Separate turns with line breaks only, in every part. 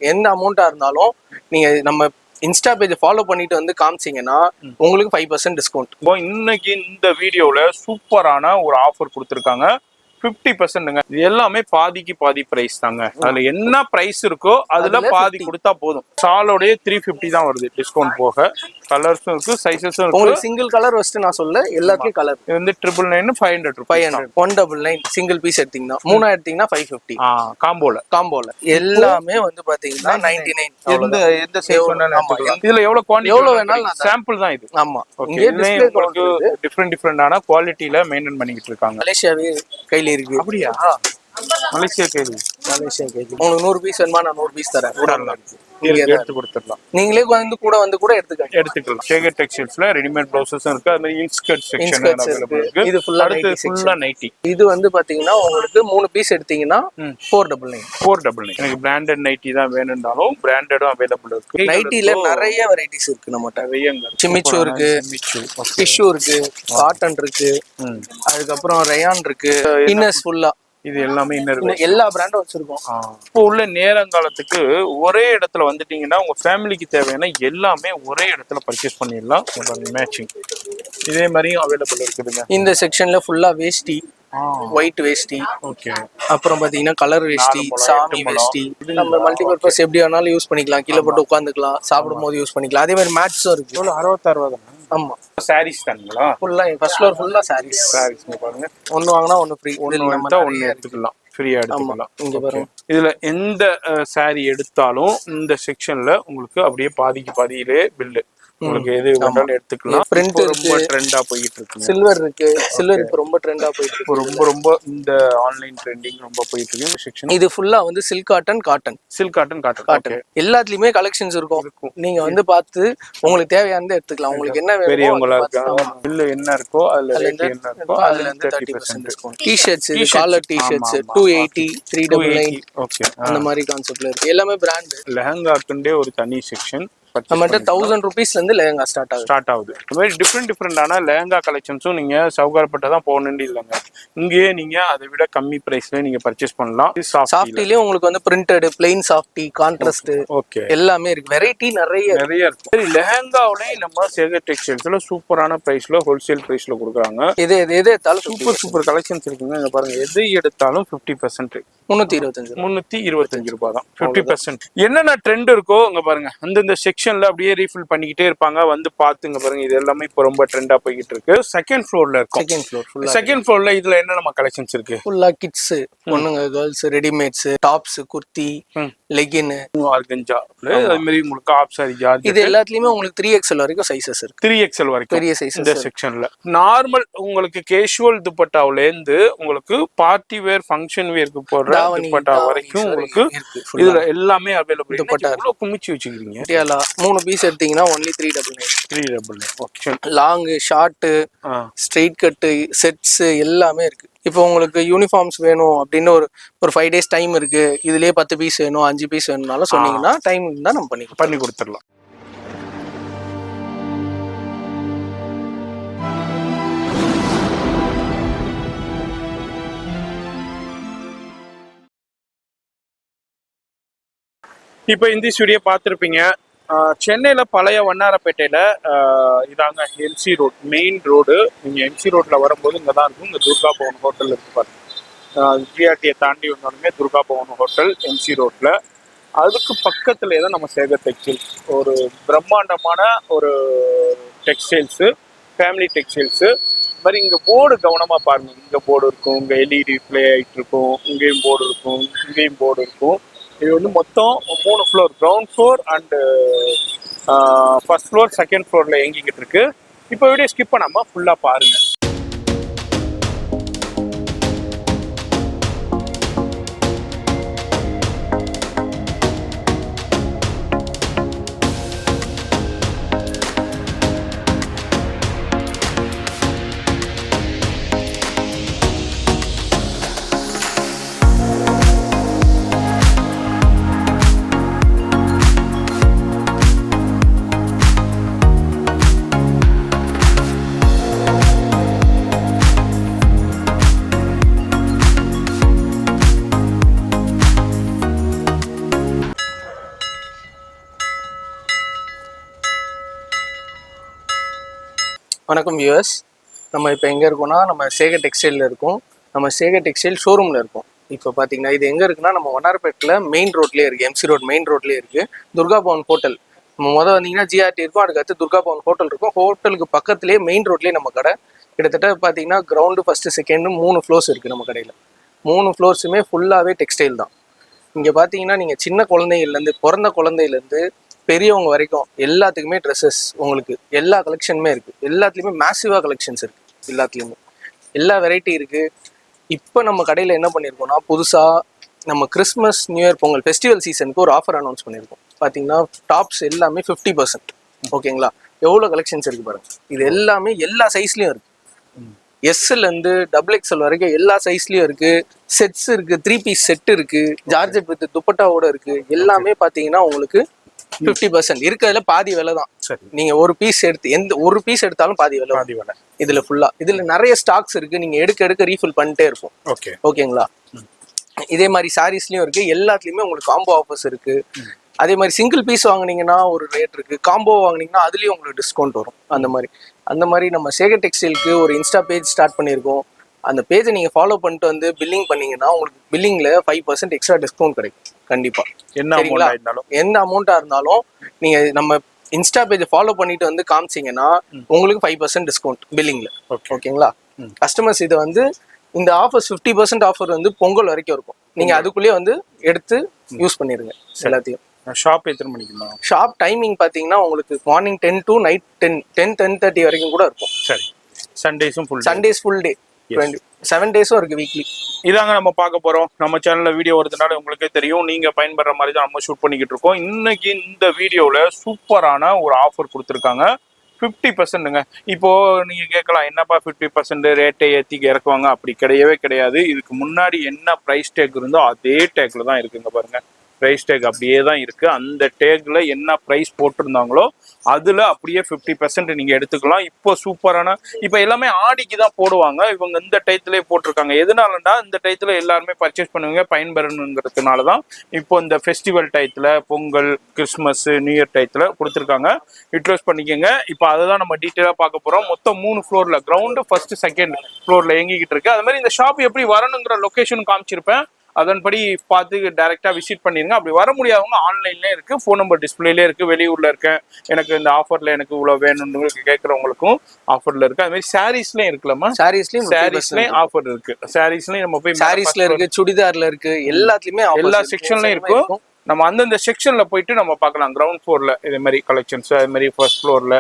எந்த அமௌண்ட்டா இருந்தாலும் நீங்க நம்ம இன்ஸ்டா பேஜ் ஃபாலோ பண்ணிட்டு வந்து காமிச்சீங்கன்னா உங்களுக்கு 5% டிஸ்கவுண்ட்.
இன்னைக்கு இந்த வீடியோல சூப்பரான ஒரு ஆஃபர் கொடுத்துருக்காங்க. 50%ங்க. இது எல்லாமே பாதிக்கு பாதி பிரைஸ் தாங்க. அதுல என்ன பிரைஸ் இருக்கோ அதுல பாதி கொடுத்தா போதும். சாலோடய 350 தான் வருது டிஸ்கவுண்ட் போக. கலர்ஸும் இருக்கு, சைஸஸும் இருக்கு.
உங்களுக்கு சிங்கிள் கலர் ஃபர்ஸ்ட் நான் சொல்ல எல்லாத்துலயும் கலர்.
இது வந்து 999 500
199 சிங்கிள் பீஸ் எடுத்தீங்கன்னா 3 எடுத்தீங்கன்னா 550. காம்போல எல்லாமே வந்து பாத்தீங்கன்னா 99.
எந்த சைஸ் வேணாலும் எடுத்துக்கலாம். இதுல எவ்வளவு குவாண்டிட்டி எவ்வளவு வேணாலும் சாம்பிள் தான் இது.
ஆமா,
இங்க உங்களுக்கு டிஃபரண்டான குவாலிட்டில மெயின்டைன் பண்ணிட்டு இருக்காங்க.
மலேசியாவே கையில இருக்கு.
அப்படியா? மலேசியா கேள்வி.
உங்களுக்கு 100 பீஸ் வேணுமா? நான் 100 பீஸ் தரேன்.
எடுத்து கொடுத்துடலாம்.
நீங்களே வந்து கூட
எடுத்துக்கலாம். ஷேகர் டெக்ஸ்டைல்ஸ்ல ரெடிமேட் ப்ளவுசஸும் இருக்கு. அது மாதிரி இன்ஸ்கர்ட் செக்ஷன் அவைலபிள் இருக்கு.
இது ஃபுல்லா நைட்டி. இது வந்து பாத்தீங்கன்னா உங்களுக்கு 3 பீஸ் எடுத்தீங்கன்னா 499.
எனக்கு பிராண்டட் நைட்டி தான் வேணும்னாலும் பிராண்டடும் அவைலபிள் இருக்கு.
நைட்டில நிறைய வெரைட்டிஸ் இருக்கு. நம்மகிட்ட சிமிச்சு இருக்கு, டிஷ்யூ இருக்கு, காட்டன் இருக்கு, அதுக்கப்புறம் ரயான் இருக்கு, இன்னர்ஸ் ஃபுல்லா.
இது எல்லாமே
எல்லா பிராண்டும் வச்சிருக்கோம்.
இப்போ உள்ள நேரங்காலத்துக்கு ஒரே இடத்துல வந்துட்டீங்கன்னா உங்க ஃபேமிலிக்கு தேவையான எல்லாமே ஒரே இடத்துல பர்ச்சேஸ் பண்ணிடலாம். மேட்சிங் இதே மாதிரியும் அவைலபிள் இருக்குதுங்க.
இந்த செக்ஷன்ல ஃபுல்லா வேஷ்டி, ஒயிட் வேஷ்டி, ஓகே, அப்புறம் பாத்தீங்கன்னா கலர் வேஷ்டி, சாமி வேஷ்டி. நம்ம மல்டிபர்பஸ் எப்படி வேணாலும் யூஸ் பண்ணிக்கலாம். கீழே போட்டு உட்காந்துக்கலாம், சாப்பிடும் போது யூஸ் பண்ணிக்கலாம். அதே மாதிரி மேட்ஸும் இருக்கு.
66 தான்.
ஆமா,
சாரீஸ் தானுங்களா?
ஃபுல்லா ஃபர்ஸ்ட் ஃப்ளோர் ஃபுல்லா சாரீஸ்
பாருங்க.
ஒன்னு வாங்கினா ஒன்னு ஃப்ரீ.
ஒன்னு எடுத்துக்கலாம், ஃப்ரீயா எடுத்துக்கலாம்.
இங்க பாருங்க.
இதுல எந்த சாரி எடுத்தாலும் இந்த செக்ஷன்ல உங்களுக்கு அப்படியே பாதிக்கு பாதியிலே பில்லு. உங்களுக்கு எது வேணாலும் எடுத்துக்கலாம்.
பிரிண்ட்
ரொம்ப ட்ரெண்டா போயிட்டு இருக்கு.
சில்வர் இருக்கு. சில்வர் இப்போ ரொம்ப ட்ரெண்டா போயிட்டு இருக்கு.
ரொம்ப இந்த ஆன்லைன் ட்ரெண்டிங் ரொம்ப போயிட்டு இருக்கு இந்த செக்ஷன்.
இது ஃபுல்லா வந்து சில்க் காட்டன் எல்லாத்துலயுமே கலெக்ஷன்ஸ் இருக்கும். நீங்க வந்து பார்த்து உங்களுக்கு தேவையானதை எடுத்துக்கலாம். உங்களுக்கு என்ன வேணும்,
பெரியவங்களா இருக்கா, பில் என்ன இருக்கோ அதுல ரேட் என்ன இருக்கோ அதுல இருந்து 30% discount.
T-shirts, collar t-shirts 280, 399, okay, அந்த மாதிரி கான்செப்ட்ல இருக்கு. எல்லாமே பிராண்ட்.
லெஹங்காக்குண்டே ஒரு தனி செக்ஷன்.
நம்மகிட்ட 1000 rupees இருந்து லெஹங்கா ஸ்டார்ட் ஆகுது.
இந்த மாதிரி டிஃப்ரெண்டான லெஹங்கா கலெக்ஷன்ஸும் நீங்க சவுகார்பேட்டை தான் போகணும்னு இல்லைங்க. இங்கேயே நீங்க அதை விட கம்மி பிரைஸ்ல நீங்க பர்ச்சேஸ் பண்ணலாம்.
சாஃப்டிலயே உங்களுக்கு வந்து printed, plain softy, contrast, okay, எல்லாமே இருக்கு. வெரைட்டி நிறைய இருக்கு.
சரி, லெஹங்காவிலே நம்ம சேகர் டெக்ஸ்டைல்ஸ்ல சூப்பரான பிரைஸ்ல ஹோல்சேல் பிரைஸ்ல கொடுக்குறாங்க.
எது எடுத்தாலும்
சூப்பர் கலெக்ஷன்ஸ் இருக்குங்க. இங்க பாருங்க, எது எடுத்தாலும் 50%, 325 ரூபாய் தான். 50%. என்னென்ன ட்ரெண்ட் இருக்கோ இங்க பாருங்க, அந்தந்த செக்ஷன்ல அப்படியே ரீஃபில் பண்ணிக்கிட்டே இருப்பாங்க. வந்து பாத்துங்க பாருங்க. இது எல்லாமே இப்போ ரொம்ப ட்ரெண்டா போய்கிட்டு இருக்கு. செகண்ட் ஃப்ளோர்ல இருக்கும். செகண்ட் ஃப்ளோர்ல இதுல என்ன கலெக்ஷன்ஸ் இருக்கு?
ஃபுல்லா கிட்ஸ், பொண்ணுங்க, girls, readymades, tops, kurti, legging,
organza, அது மாதிரி உங்களுக்கு ஆப் சாரி,
இது எல்லாத்துலயுமே உங்களுக்கு 3XL வரைக்கும் சைஸஸ் இருக்கு.
3XL வரைக்கும்
பெரிய சைஸ்
இந்த செக்ஷன்ல. நார்மல் உங்களுக்கு கேஷுவல் துப்பட்டாவுல இருந்து உங்களுக்கு பார்ட்டி வேர், ஃபங்க்ஷன் வேருக்கு போடுற துப்பட்டா வரைக்கும் உங்களுக்கு இதுல எல்லாமே அவைலபிள். துப்பட்டா எவ்வளவு குமிச்சு வச்சுக்கிறீங்க?
3 பீஸ் எடுத்தீங்கன்னா only 399.
Okay.
Long, short, straight cut, sets எல்லாமே இருக்கு. இப்போ உங்களுக்கு யூனிஃபார்ம்ஸ் வேணும் அப்படின்னு ஒரு 5 days டைம் இருக்கு, இதுலயே 10 பீஸ் வேணும், 5 பீஸ் வேணும்னாலும் சொன்னீங்கன்னா டைம் இருந்தா நம்ம பண்ணி
கொடுத்துடலாம். இப்போ இந்த வீடியோ பார்த்துருப்பீங்க. சென்னையில பழைய வண்ணாரப்பேட்டையில இதாங்க எம்சி ரோட், மெயின் ரோடு. நீங்க எம்சி ரோட்ல வரும்போது இங்க தான் இருக்கும். இங்க துர்கா பவன் ஹோட்டல் இருக்கு பாருங்க. ஜிஆர்டியை தாண்டி வந்தோடனே துர்கா பவன் ஹோட்டல் எம்சி ரோட்ல. அதுக்கு பக்கத்துலேயே தான் நம்ம சேகர் டெக்ஸ்டைல்ஸ். ஒரு பிரம்மாண்டமான ஒரு டெக்ஸ்டைல்ஸு, ஃபேமிலி டெக்ஸ்டைல்ஸு. இது மாதிரி இங்கே போர்டு கவனமாக பாருங்க. இங்கே போர்டு இருக்கும், இங்கே எல்இடி ப்ளே ஆகிட்டு இருக்கும், இங்கேயும் போர்டு இருக்கும், இங்கேயும் போர்டு இருக்கும். இது வந்து மொத்தம் 3 floor, ground floor and first floor, second ஃப்ளோரில் இயங்கிக்கிட்டு இருக்கு. இப்போ வீடியோ ஸ்கிப் பண்ணாமல் ஃபுல்லாக பாருங்கள்.
வணக்கம் வியூவர்ஸ். நம்ம இப்போ எங்கே இருக்கோம்னா நம்ம சேகர் டெக்ஸ்டைலில் இருக்கோம். நம்ம சேகர் டெக்ஸ்டைல் ஷோரூமில் இருக்கோம். இப்போ பார்த்தீங்கன்னா இது எங்கே இருக்குன்னா நம்ம வண்ணாரப்பேட்டில் மெயின் ரோட்லேயே இருக்குது. எம்சி ரோட் மெயின் ரோட்லேயே இருக்குது. துர்கா பவன் ஹோட்டல். நம்ம வந்தீங்கன்னா ஜிஆர்டி இருக்கும், அதுக்கடுத்து துர்கா பவன் ஹோட்டல் இருக்கும். ஹோட்டலுக்கு பக்கத்துலேயே மெயின் ரோட்லேயே நம்ம கடை. கிட்டத்தட்ட பார்த்தீங்கன்னா கிரவுண்டு ஃபஸ்ட்டு செகண்டு 3 ஃப்ளோர்ஸ் இருக்குது நம்ம கடையில். 3 ஃப்ளோர்ஸுமே ஃபுல்லாகவே டெக்ஸ்டைல் தான். இங்கே பார்த்தீங்கன்னா நீங்கள் சின்ன குழந்தைங்கள்லேருந்து பிறந்த குழந்தையிலேருந்து பெரியவங்க வரைக்கும் எல்லாத்துக்குமே ட்ரெஸ்ஸஸ் உங்களுக்கு எல்லா கலெக்ஷனுமே இருக்குது. எல்லாத்துலேயுமே மேசிவாக கலெக்ஷன்ஸ் இருக்குது. எல்லாத்துலேயுமே எல்லா வெரைட்டி இருக்குது. இப்போ நம்ம கடையில் என்ன பண்ணியிருக்கோம்னா புதுசாக நம்ம Christmas new year Pongal festival சீசனுக்கு ஒரு ஆஃபர் அனௌன்ஸ் பண்ணியிருக்கோம். பார்த்தீங்கன்னா டாப்ஸ் எல்லாமே 50%. ஓகேங்களா? எவ்வளோ கலெக்ஷன்ஸ் இருக்குது பாருங்கள். இது எல்லாமே எல்லா சைஸ்லேயும் இருக்குது. எஸ்லேருந்து XXL வரைக்கும் எல்லா சைஸ்லேயும் இருக்குது. செட்ஸ் இருக்குது, 3 பீஸ் செட் இருக்குது, ஜார்ஜெட் வித் துப்பட்டாவோட இருக்குது. எல்லாமே பார்த்தீங்கன்னா உங்களுக்கு 50% இருக்கிறதுல பாதி விலை தான். நீங்க ஒரு பீஸ் எடுத்தாலும் பாதி விலை இதுல ஃபுல்லா. இதுல நிறைய ஸ்டாக்ஸ் இருக்கு. நீங்க எடுக்க ரீஃபில் பண்ணிட்டே இருக்கும். ஓகேங்களா? இதே மாதிரி சாரீஸ்லயும் இருக்கு. எல்லாத்துலயுமே உங்களுக்கு காம்போ ஆஃபர்ஸ் இருக்கு. அதே மாதிரி சிங்கிள் பீஸ் வாங்குனீங்கன்னா ஒரு ரேட் இருக்கு, காம்போ வாங்குனீங்கன்னா அதுலயும் உங்களுக்கு டிஸ்கவுண்ட் வரும். அந்த மாதிரி நம்ம சேகர் டெக்ஸ்டைலுக்கு ஒரு இன்ஸ்டா பேஜ் ஸ்டார்ட் பண்ணியிருக்கோம். அந்த பேஜை நீங்கள் ஃபாலோ பண்ணிட்டு வந்து பில்லிங் பண்ணீங்கன்னா உங்களுக்கு பில்லிங்கில் 5% எக்ஸ்ட்ரா டிஸ்கவுண்ட் கிடைக்கும். கண்டிப்பாக என்ன அமௌண்ட்டாக இருந்தாலும் நீங்கள் நம்ம இன்ஸ்டா பேஜை ஃபாலோ பண்ணிட்டு வந்து காமிச்சிங்கன்னா உங்களுக்கு 5% டிஸ்கவுண்ட் பில்லிங்கில். ஓகேங்களா? கஸ்டமர்ஸ் இதை வந்து இந்த ஆஃபர்ஸ் 50% ஆஃபர் வந்து பொங்கல் வரைக்கும் இருக்கும். நீங்கள் அதுக்குள்ளேயே வந்து எடுத்து யூஸ் பண்ணிடுங்க எல்லாத்தையும்.
ஷாப் எத்தனை மணிக்கு?
ஷாப் டைமிங் பார்த்தீங்கன்னா உங்களுக்கு மார்னிங் 10 to நைட் 10:30 வரைக்கும் கூட இருக்கும்.
சரி.
Sundays full day. 7 டேஸும் இருக்கு வீக்லி.
இதாங்க நம்ம பார்க்க போறோம். நம்ம சேனல்ல வீடியோ வருதுனால உங்களுக்கே தெரியும், நீங்க பயன்படுற மாதிரி தான் நம்ம ஷூட் பண்ணிக்கிட்டு இருக்கோம். இன்னைக்கு இந்த வீடியோல சூப்பரான ஒரு ஆஃபர் கொடுத்துருக்காங்க. 50%ங்க. இப்போ நீங்க கேட்கலாம், என்னப்பா 50% ரேட்டை ஏற்றி இறக்குவாங்க? அப்படி கிடையவே கிடையாது. இதுக்கு முன்னாடி என்ன ப்ரைஸ் டேக் இருந்தோ அதே டேக்ல தான் இருக்குங்க. பாருங்க, ப்ரைஸ் டேக் அப்படியே தான் இருக்கு. அந்த டேக்ல என்ன ப்ரைஸ் போட்டிருந்தாங்களோ அதுல அப்படியே 50% நீங்க எடுத்துக்கலாம். இப்போ சூப்பரான, இப்போ எல்லாமே ஆடிக்கு தான் போடுவாங்க. இவங்க இந்த டயத்திலே போட்டிருக்காங்க. எதனாலன்னா இந்த டயத்துல எல்லாருமே பர்ச்சேஸ் பண்ணுவீங்க பயன்பெறணுங்கிறதுனால தான் இப்போ இந்த ஃபெஸ்டிவல் டயத்துல, பொங்கல், கிறிஸ்மஸ், நியூ இயர் டயத்துல கொடுத்துருக்காங்க. யூட்டிலைஸ் பண்ணிக்கோங்க. இப்போ அதை தான் நம்ம டீட்டெயிலா பார்க்க போறோம். மொத்தம் 3 ஃப்ளோர்ல, கிரவுண்டு, ஃபர்ஸ்ட், செகண்ட் ஃப்ளோர்ல இயங்கிக்கிட்டு இருக்கு. அது மாதிரி இந்த ஷாப் எப்படி வரணுங்கிற லொகேஷன் காமிச்சிருப்பேன். அதன்படி பார்த்து டைரெக்டாக விசிட் பண்ணிடுங்க. அப்படி வர முடியாதவங்க ஆன்லைன்லேயே இருக்குது. ஃபோன் நம்பர் டிஸ்பிளேலே இருக்குது. வெளியூரில் இருக்கேன், எனக்கு இந்த ஆஃபரில் எனக்கு இவ்வளோ வேணும்னு கேட்குறவங்களுக்கும் ஆஃபரில் இருக்குது. அது மாதிரி சாரீஸ்லேயும் இருக்குல்லம்மா? சாரீஸ்லேயும் ஆஃபர் இருக்குது. சாரீஸ்லேயும் நம்ம போய்
சாரீஸில் இருக்குது, சுடிதாரில் இருக்குது, எல்லாத்துலேயுமே
எல்லா செக்ஷன்லையும் இருக்கும். நம்ம அந்தந்த செக்ஷனில் போயிட்டு நம்ம பார்க்கலாம். கிரவுண்ட் ஃப்ளோரில் இதே மாதிரி கலெக்ஷன்ஸ், அது மாதிரி ஃபர்ஸ்ட் ஃப்ளோரில்,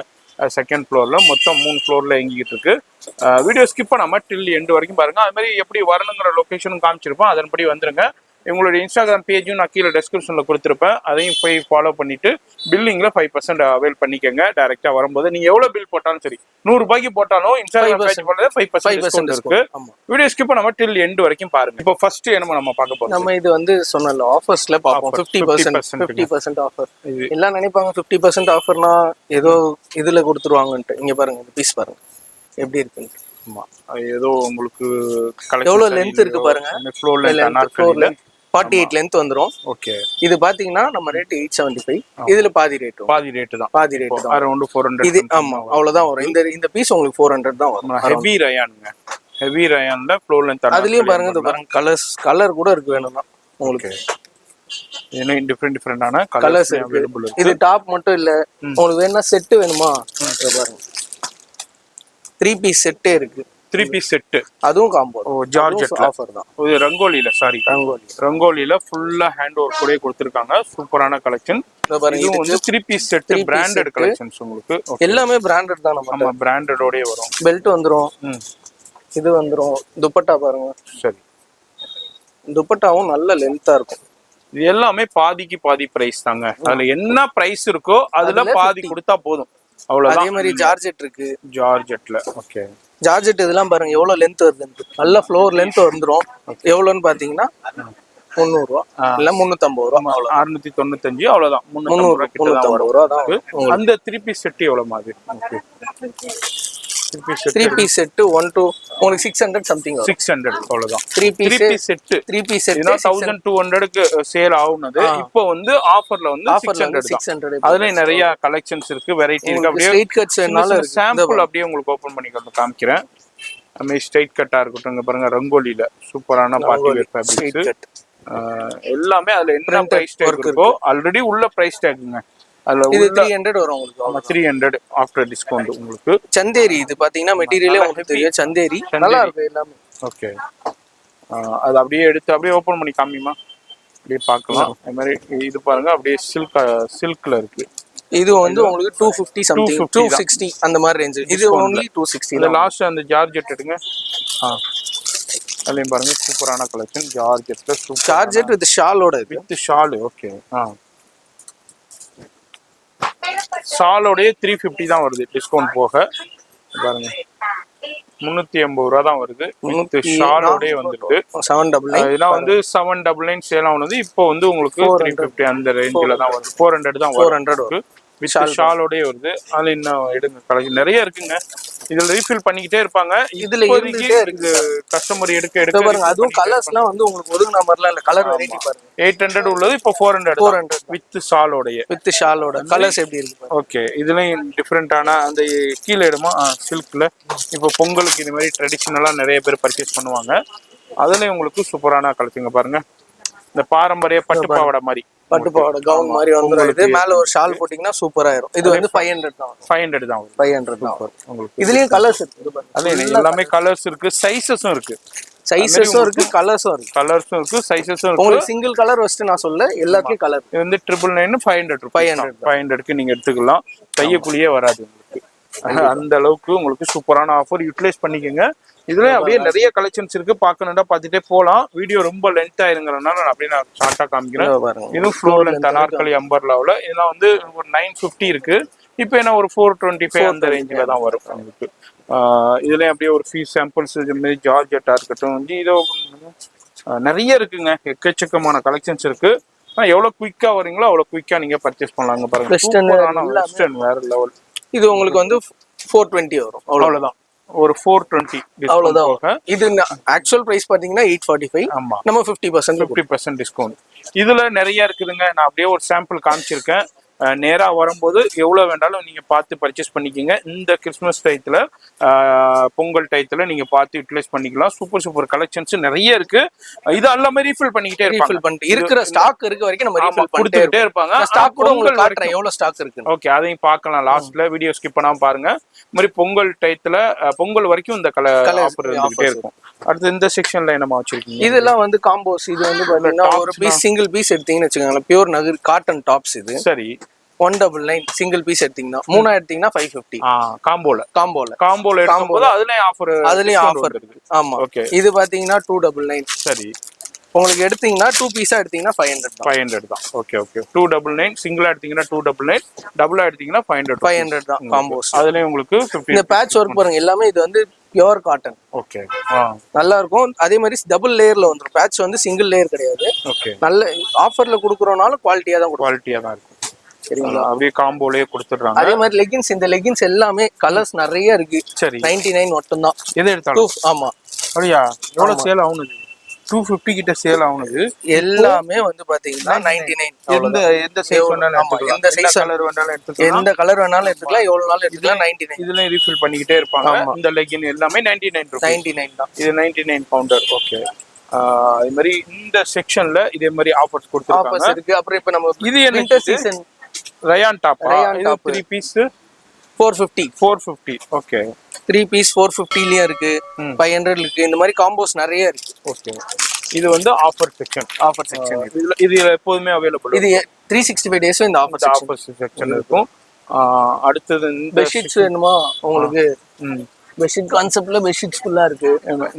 செகண்ட் ஃப்ளோரில், மொத்தம் 3 ஃப்ளோரில் எங்கிட்டு இருக்கு. வீடியோ ஸ்கிப் பண்ணாமல் டில் எண்டு வரைக்கும் பாருங்க. அது மாதிரி எப்படி வரணுங்கிற லொக்கேஷனும் காமிச்சிருப்போம். அதன்படி வந்துருங்க. உங்களுடைய இன்ஸ்டாகிராம் பேஜும் நான் கீழே டிஸ்கிரிப்ஷனில் கொடுத்துருப்பேன். அதையும் போய் ஃபாலோ பண்ணிட்டு பில்லிங்கில் 5% அவைல் பண்ணிக்கோங்க. டேரெக்டாக வரும்போது நீங்கள் எவ்வளோ பில் போட்டாலும் சரி, 100 ரூபாய்க்கு போட்டாலும் இன்ஸ்டாகிராம் பேஜ் போட்டது 5% இருக்கு. வீடியோ ஸ்கிப் பண்ணாம டில் எண்டு வரைக்கும் பாருங்க. இப்போ ஃபர்ஸ்ட் என்ன நம்ம பார்க்க போறோம்?
நம்ம இது வந்து சொன்னல ஆஃபர்ஸ்ல பார்ப்போம். 50% ஆஃபர். எல்லாம் நினைப்பாங்க 50% ஆஃபர்னா ஏதோ இதுல கொடுத்துருவாங்கன்ட்டு. இங்க பாருங்க, இந்த பீஸ் பாருங்க எப்படி இருக்குன்னு.
ஆமா, ஏதோ உங்களுக்கு
எவ்வளவு லென்த் இருக்கு பாருங்க. ஃப்ளோர்ல 48 லென்த் வந்துரும்.
ஓகே.
இது பாத்தீங்கன்னா நம்ம ரேட் 875. இதுல பாதி ரேட் தான்.
அரௌண்ட் 400.
இது ஆமா, அவ்வளவுதான் வரும். இந்த பீஸ் உங்களுக்கு 400 தான் வரும்.
ஹெவி ரயானுங்க. ஹெவி ரயான்ல ஃப்ளோர் லென்த்.
அதுலயும் பாருங்க, இது பாருங்க, கலர் கூட இருக்கு வேணும்னா உங்களுக்கு.
என்ன டிஃபரெண்டான கலர்ஸ் அவைலபிள் இருக்கு.
இது டாப் மட்டும் இல்ல, உங்களுக்கு வேணும்னா செட் வேணுமா பாருங்க. 3 பீஸ் செட்டே இருக்கு.
3 பீஸ் செட்,
அதுவும் காம்போ.
ஜார்ஜெட்
ஆஃபர் தான்.
இது ரங்கோலில ஃபுல்லா ஹேண்ட் ஒர்க் கூட கொடுத்திருக்காங்க. சூப்பரான கலெக்ஷன். இது வந்து 3 பீஸ் செட், பிராண்டட் கலெக்ஷன்ஸ் உங்களுக்கு.
எல்லாமே பிராண்டட் தான்.
நம்ம பிராண்டடோடே வரும்.
பெல்ட் வந்துரும், இது வந்துரும். துப்பட்டா பாருங்க.
சரி,
துப்பட்டாவும் நல்ல லென்த்தா இருக்கும்.
இது எல்லாமே பாதிக்கு பாதி பிரைஸ் தாங்க. அதுல என்ன பிரைஸ் இருக்கோ அதுல பாதி கொடுத்தா போதும், அவ்வளவுதான்.
அதே மாதிரி ஜார்ஜெட் இருக்கு.
ஜார்ஜெட்ல ஓகே.
ஜார்ஜெட் இதெல்லாம் பாருங்க எவ்வளவு லென்த் வருது. நல்ல ஃப்ளோர் லென்த் வந்துரும். எவ்வளவுன்னு பாத்தீங்கன்னா 300 ரூபா இல்ல 350 ரூபா,
695, அவ்வளவுதான். 350 ரூபா. அந்த 3 பீஸ் செட் எவ்வளவு மாதிரி?
த்ரீ பீஸ் செட்டு 1 to உங்களுக்கு 600 சம்திங்
600 அவ்வளவுதான்.
Three piece
set
3 piece set
1200க்கு சேல் ஆகுனது. இப்போ வந்து ஆஃபர்ல வந்து 600. அதுல நிறைய கலெக்ஷன்ஸ் இருக்கு, வெரைட்டி இருக்கு. அப்படியே
ஸ்ட்ரைட் கட்ஸ் வேணாலும்
சாம்பிள் அப்படியே உங்களுக்கு ஓபன் பண்ணி காமிக்கிறேன். நம்ம ஸ்ட்ரைட் கட்டா இருக்கட்டும், இங்க பாருங்க ரங்கோலில சூப்பரான பார்ட்டி வேர் ஃபேப்ரிக்ஸ் எல்லாமே. அதுல என்ன பிரைஸ் டேக் இருக்கோ ஆல்ரெடி உள்ள பிரைஸ் டேக்குங்க. அதுல
இது 300 வரும் உங்களுக்கு.
300 ஆஃப்டர் டிஸ்கவுண்ட் உங்களுக்கு.
சந்தேரி இது பாத்தீங்கன்னா மெட்டீரியலே உங்களுக்கு தெரியும். சந்தேரி நல்லா இருக்கு எல்லாமே.
ஓகே, அது அப்படியே எடுத்து அப்படியே ஓபன் பண்ணி காமிமா, அப்படியே பார்க்கலாம். அது மாதிரி இது பாருங்க, அப்படியே சில்க்ல இருக்கு. இது
வந்து உங்களுக்கு 250 சம்திங் 260 அந்த மாதிரி ரேஞ்ச். இது only 260.
இந்த லாஸ்ட் அந்த ஜார்ஜெட் எடுங்க. அதுலயும் பாருங்க சூப்பரான கலெக்ஷன் ஜார்ஜெட்ல.
ஜார்ஜெட் வித் ஷாலோட
வித் ஷால். ஓகே, ஷாலோடய 350 தான் வருது டிஸ்கவுண்ட் போக. பாருங்க 380 ரூபா தான் வருது. ஷாலோடய வந்துருக்கு 799. இதெல்லாம் வந்து 799 சேல் ஆனது. இப்போ வந்து உங்களுக்கு 350 அந்த ரேஞ்சில தான் வருது. 400 தான் 400 வருது. வித் ஷாலோடய வருது. அதுல இன்னும் எடுங்க கலெக்ஷன் நிறைய இருக்குங்க. இதுல ரீஃபில் பண்ணிக்கிட்டே இருப்பாங்க. இதுல இருக்கு கஸ்டமர் எடுக்க
பாருங்க. அதுவும் கலர்ஸ்லாம் வந்து உங்களுக்கு ஒதுங்க நம்பர்லாம் இல்ல, கலர் வெரைட்டி பாருங்க.
800 உள்ளது இப்போ 400 வித் ஷாலோட கலர்ஸ் எப்படி இருக்கு. ஓகே, இதுலயும் டிஃபரெண்டான அந்த கீழே இடமா சில்க்ல. இப்போ பொங்கலுக்கு இந்த மாதிரி ட்ரெடிஷனலா நிறைய பேர் பர்ச்சேஸ் பண்ணுவாங்க. அதுலயும் உங்களுக்கு சூப்பரான கலெக்ஷன் பாருங்க. இந்த பாரம்பரிய பட்டு பாவாடை மாதிரி,
பட்டு பாவாடை கவுன் மாதிரி வந்துருது. மேல ஒரு ஷால் போட்டீங்கன்னா சூப்பரா இருக்கும். இது வந்து 500 தான்.
500 தான்
உங்களுக்கு. இதுலயும் கலர்ஸ் இருக்கு.
அதே எல்லாமே கலர்ஸ் இருக்கு, சைஸஸும் இருக்கு.
சைஸஸும் இருக்கு, கலர்ஸும்
இருக்கு, சைஸஸும் இருக்கு.
உங்களுக்கு சிங்கிள் கலர் ஃபர்ஸ்ட் நான் சொல்ல, எல்லாத்துலயும் கலர்.
இது வந்து 999 500க்கு நீங்க எடுத்துக்கலாம். தையக்குழியே வராது உங்களுக்கு. அந்த அளவுக்கு உங்களுக்கு சூப்பரான ஆஃபர். யூட்டிலைஸ் பண்ணிக்கோங்க. இதுல அப்படியே நிறைய கலெக்ஷன்ஸ் இருக்கு. பார்க்கணும்னா பார்த்துட்டே போகலாம். வீடியோ ரொம்ப லென்த் ஆயிருங்கிறதுனால அப்படியே நான் ஷார்ட்டா காமிக்கிறேன். இதுவும் ஃப்ளோர் லென்த் அனார்கலி அம்பர்லாவில். இதெல்லாம் வந்து ஒரு 950 இருக்கு. இப்போ என்ன ஒரு 425 அந்த ரேஞ்சில் தான் வரும் உங்களுக்கு. இதுலயும் அப்படியே ஒரு ஃபீஸ் சாம்பிள்ஸ் இது மாதிரி ஜார்ஜெட்டா இருக்கட்டும், இதோ நிறைய இருக்குங்க. எக்கச்சக்கமான கலெக்ஷன்ஸ் இருக்கு. எவ்வளவு குயிக்கா வரீங்களோ அவ்வளவு குயிக்கா நீங்க பர்ச்சேஸ் பண்ணலாங்க. பாருங்க வெஸ்டர்ன் வேற லெவல்.
இது உங்களுக்கு வந்து 420 வரும். அவ்வளவுதான்.
ஒரு 420
அவ்வளவுதான். இது ஆக்சுவல் பிரைஸ் பாத்தீங்கன்னா 845.
ஆமா, நம்ம
50%
டிஸ்கவுண்ட். இதுல நிறைய இருக்குதுங்க. நான் அப்படியே ஒரு சாம்பிள் காமிச்சிருக்கேன். நேரா வரும்போது எவ்வளவு வேண்டாலும் நீங்க பார்த்து பர்ச்சேஸ் பண்ணிக்கோங்க. இந்த கிறிஸ்மஸ் டயத்துல பொங்கல் டயத்துல நீங்க பார்த்து யூட்டிலைஸ் பண்ணிக்கலாம். சூப்பர் கலெக்ஷன்ஸ் நிறைய இருக்கு. இது எல்லாமே ரீஃபில் பண்ணிக்கிட்டே இருப்பாங்க.
இருக்கிற ஸ்டாக் இருக்க வரைக்கும் நம்ம ரீஃபில்
பண்ணிட்டே இருப்பாங்க.
ஸ்டாக் கூட உங்களுக்கு காட்டுறேன் எவ்வளவு ஸ்டாக் இருக்கு.
ஓகே, அதையும் பார்க்கலாம். லாஸ்ட்ல வீடியோ ஸ்கிப் பண்ணாம பாருங்க. இந்த மாதிரி பொங்கல் டயத்துல பொங்கல் வரைக்கும் இந்த ஆஃபர் இருந்துகிட்டே இருக்கும். அடுத்து இந்த செக்ஷன்ல என்னமா வச்சிருக்கீங்க?
இதெல்லாம் வந்து காம்போஸ். இது வந்து பாத்தீங்கன்னா ஒரு பீஸ் சிங்கிள் பீஸ் எடுத்தீங்கன்னு வச்சுக்கோங்களேன். பியூர் நகர் காட்டன் டாப்ஸ். இது
சரி
199 சிங்கிள் பீஸ் எடுத்தீங்கன்னா 3 எடுத்தீங்கன்னா 550. காம்போல எடுக்கும்போது அதுலயும் ஆஃபர் இருக்கு. ஆமா, ஓகே. இது பாத்தீங்கன்னா 299.
சரி,
உங்களுக்கு எடுத்தீங்கன்னா 2 பீஸா எடுத்தீங்கன்னா 500
தான். ஓகே 299. சிங்கிளா எடுத்தீங்கன்னா 299, டபுளா எடுத்தீங்கன்னா 500
தான் காம்போஸ்.
அதுலயும் உங்களுக்கு 50.
இந்த பேட்ச் ஒர்க் பாருங்க. எல்லாமே இது வந்து பியூர் காட்டன்.
ஓகே,
நல்லா இருக்கும். அதே மாதிரி டபுள் லேயர்ல வந்துரும். பேட்ச் வந்து சிங்கிள் லேயர் கிடையாது.
ஓகே,
நல்ல ஆஃபர்ல குடுக்குறனால குவாலிட்டியா தான்
இருக்கும். சரிங்களா, அப்படியே காம்போலயே கொடுத்துடுறாங்க.
அதே மாதிரி லெகின்ஸ். இந்த லெகின்ஸ் எல்லாமே கலர்ஸ் நிறைய இருக்கு.
சரி,
99 மட்டும் தான்.
எது எடுத்தாலும்.
ஆமா,
அப்படியா? எவ்வளவு சேல் ஆகுது? 250 கிட்ட சேல் ஆகுது.
எல்லாமே வந்து பாத்தீங்கன்னா 99.
எந்த சைஸ் வேணாலும் எடுத்துக்கலாம்.
எந்த சைஸ் கலர் வேணாலும் எடுத்துக்கலாம். எந்த கலர் வேணாலும் எடுத்துக்கலாம். எவ்வளவு நாள் எடுத்துக்கலாம். 99.
இதுல ரீஃபில் பண்ணிக்கிட்டே இருப்பாங்க. இந்த லெகின் எல்லாமே 99
தான்.
இது 99 பவுண்டர். ஓகே, இது மாதிரி இந்த செக்ஷன்ல இதே மாதிரி ஆஃபர்ஸ் கொடுத்துருக்காங்க.
அப்புறம் இப்ப நம்ம
இது என்ன season rayon top 3 piece
450.
Okay,
3 piece 450லயும் இருக்கு, 500 இருக்கு. இந்த மாதிரி காம்போஸ் நிறைய இருக்கு.
ஓகே, இது வந்து ஆஃபர் செக்ஷன். இது எப்போதுமே அவைலபிள்.
இது 365 டேஸ் இந்த ஆஃபர்
செக்ஷன் இருக்கும். அடுத்தது
பெட்ஷீட்ஸ் வேணுமா உங்களுக்கு? பெட்ஷீட் கான்செப்ட்ல பெட்ஷீட்ஸ் ஃபுல்லா இருக்கு.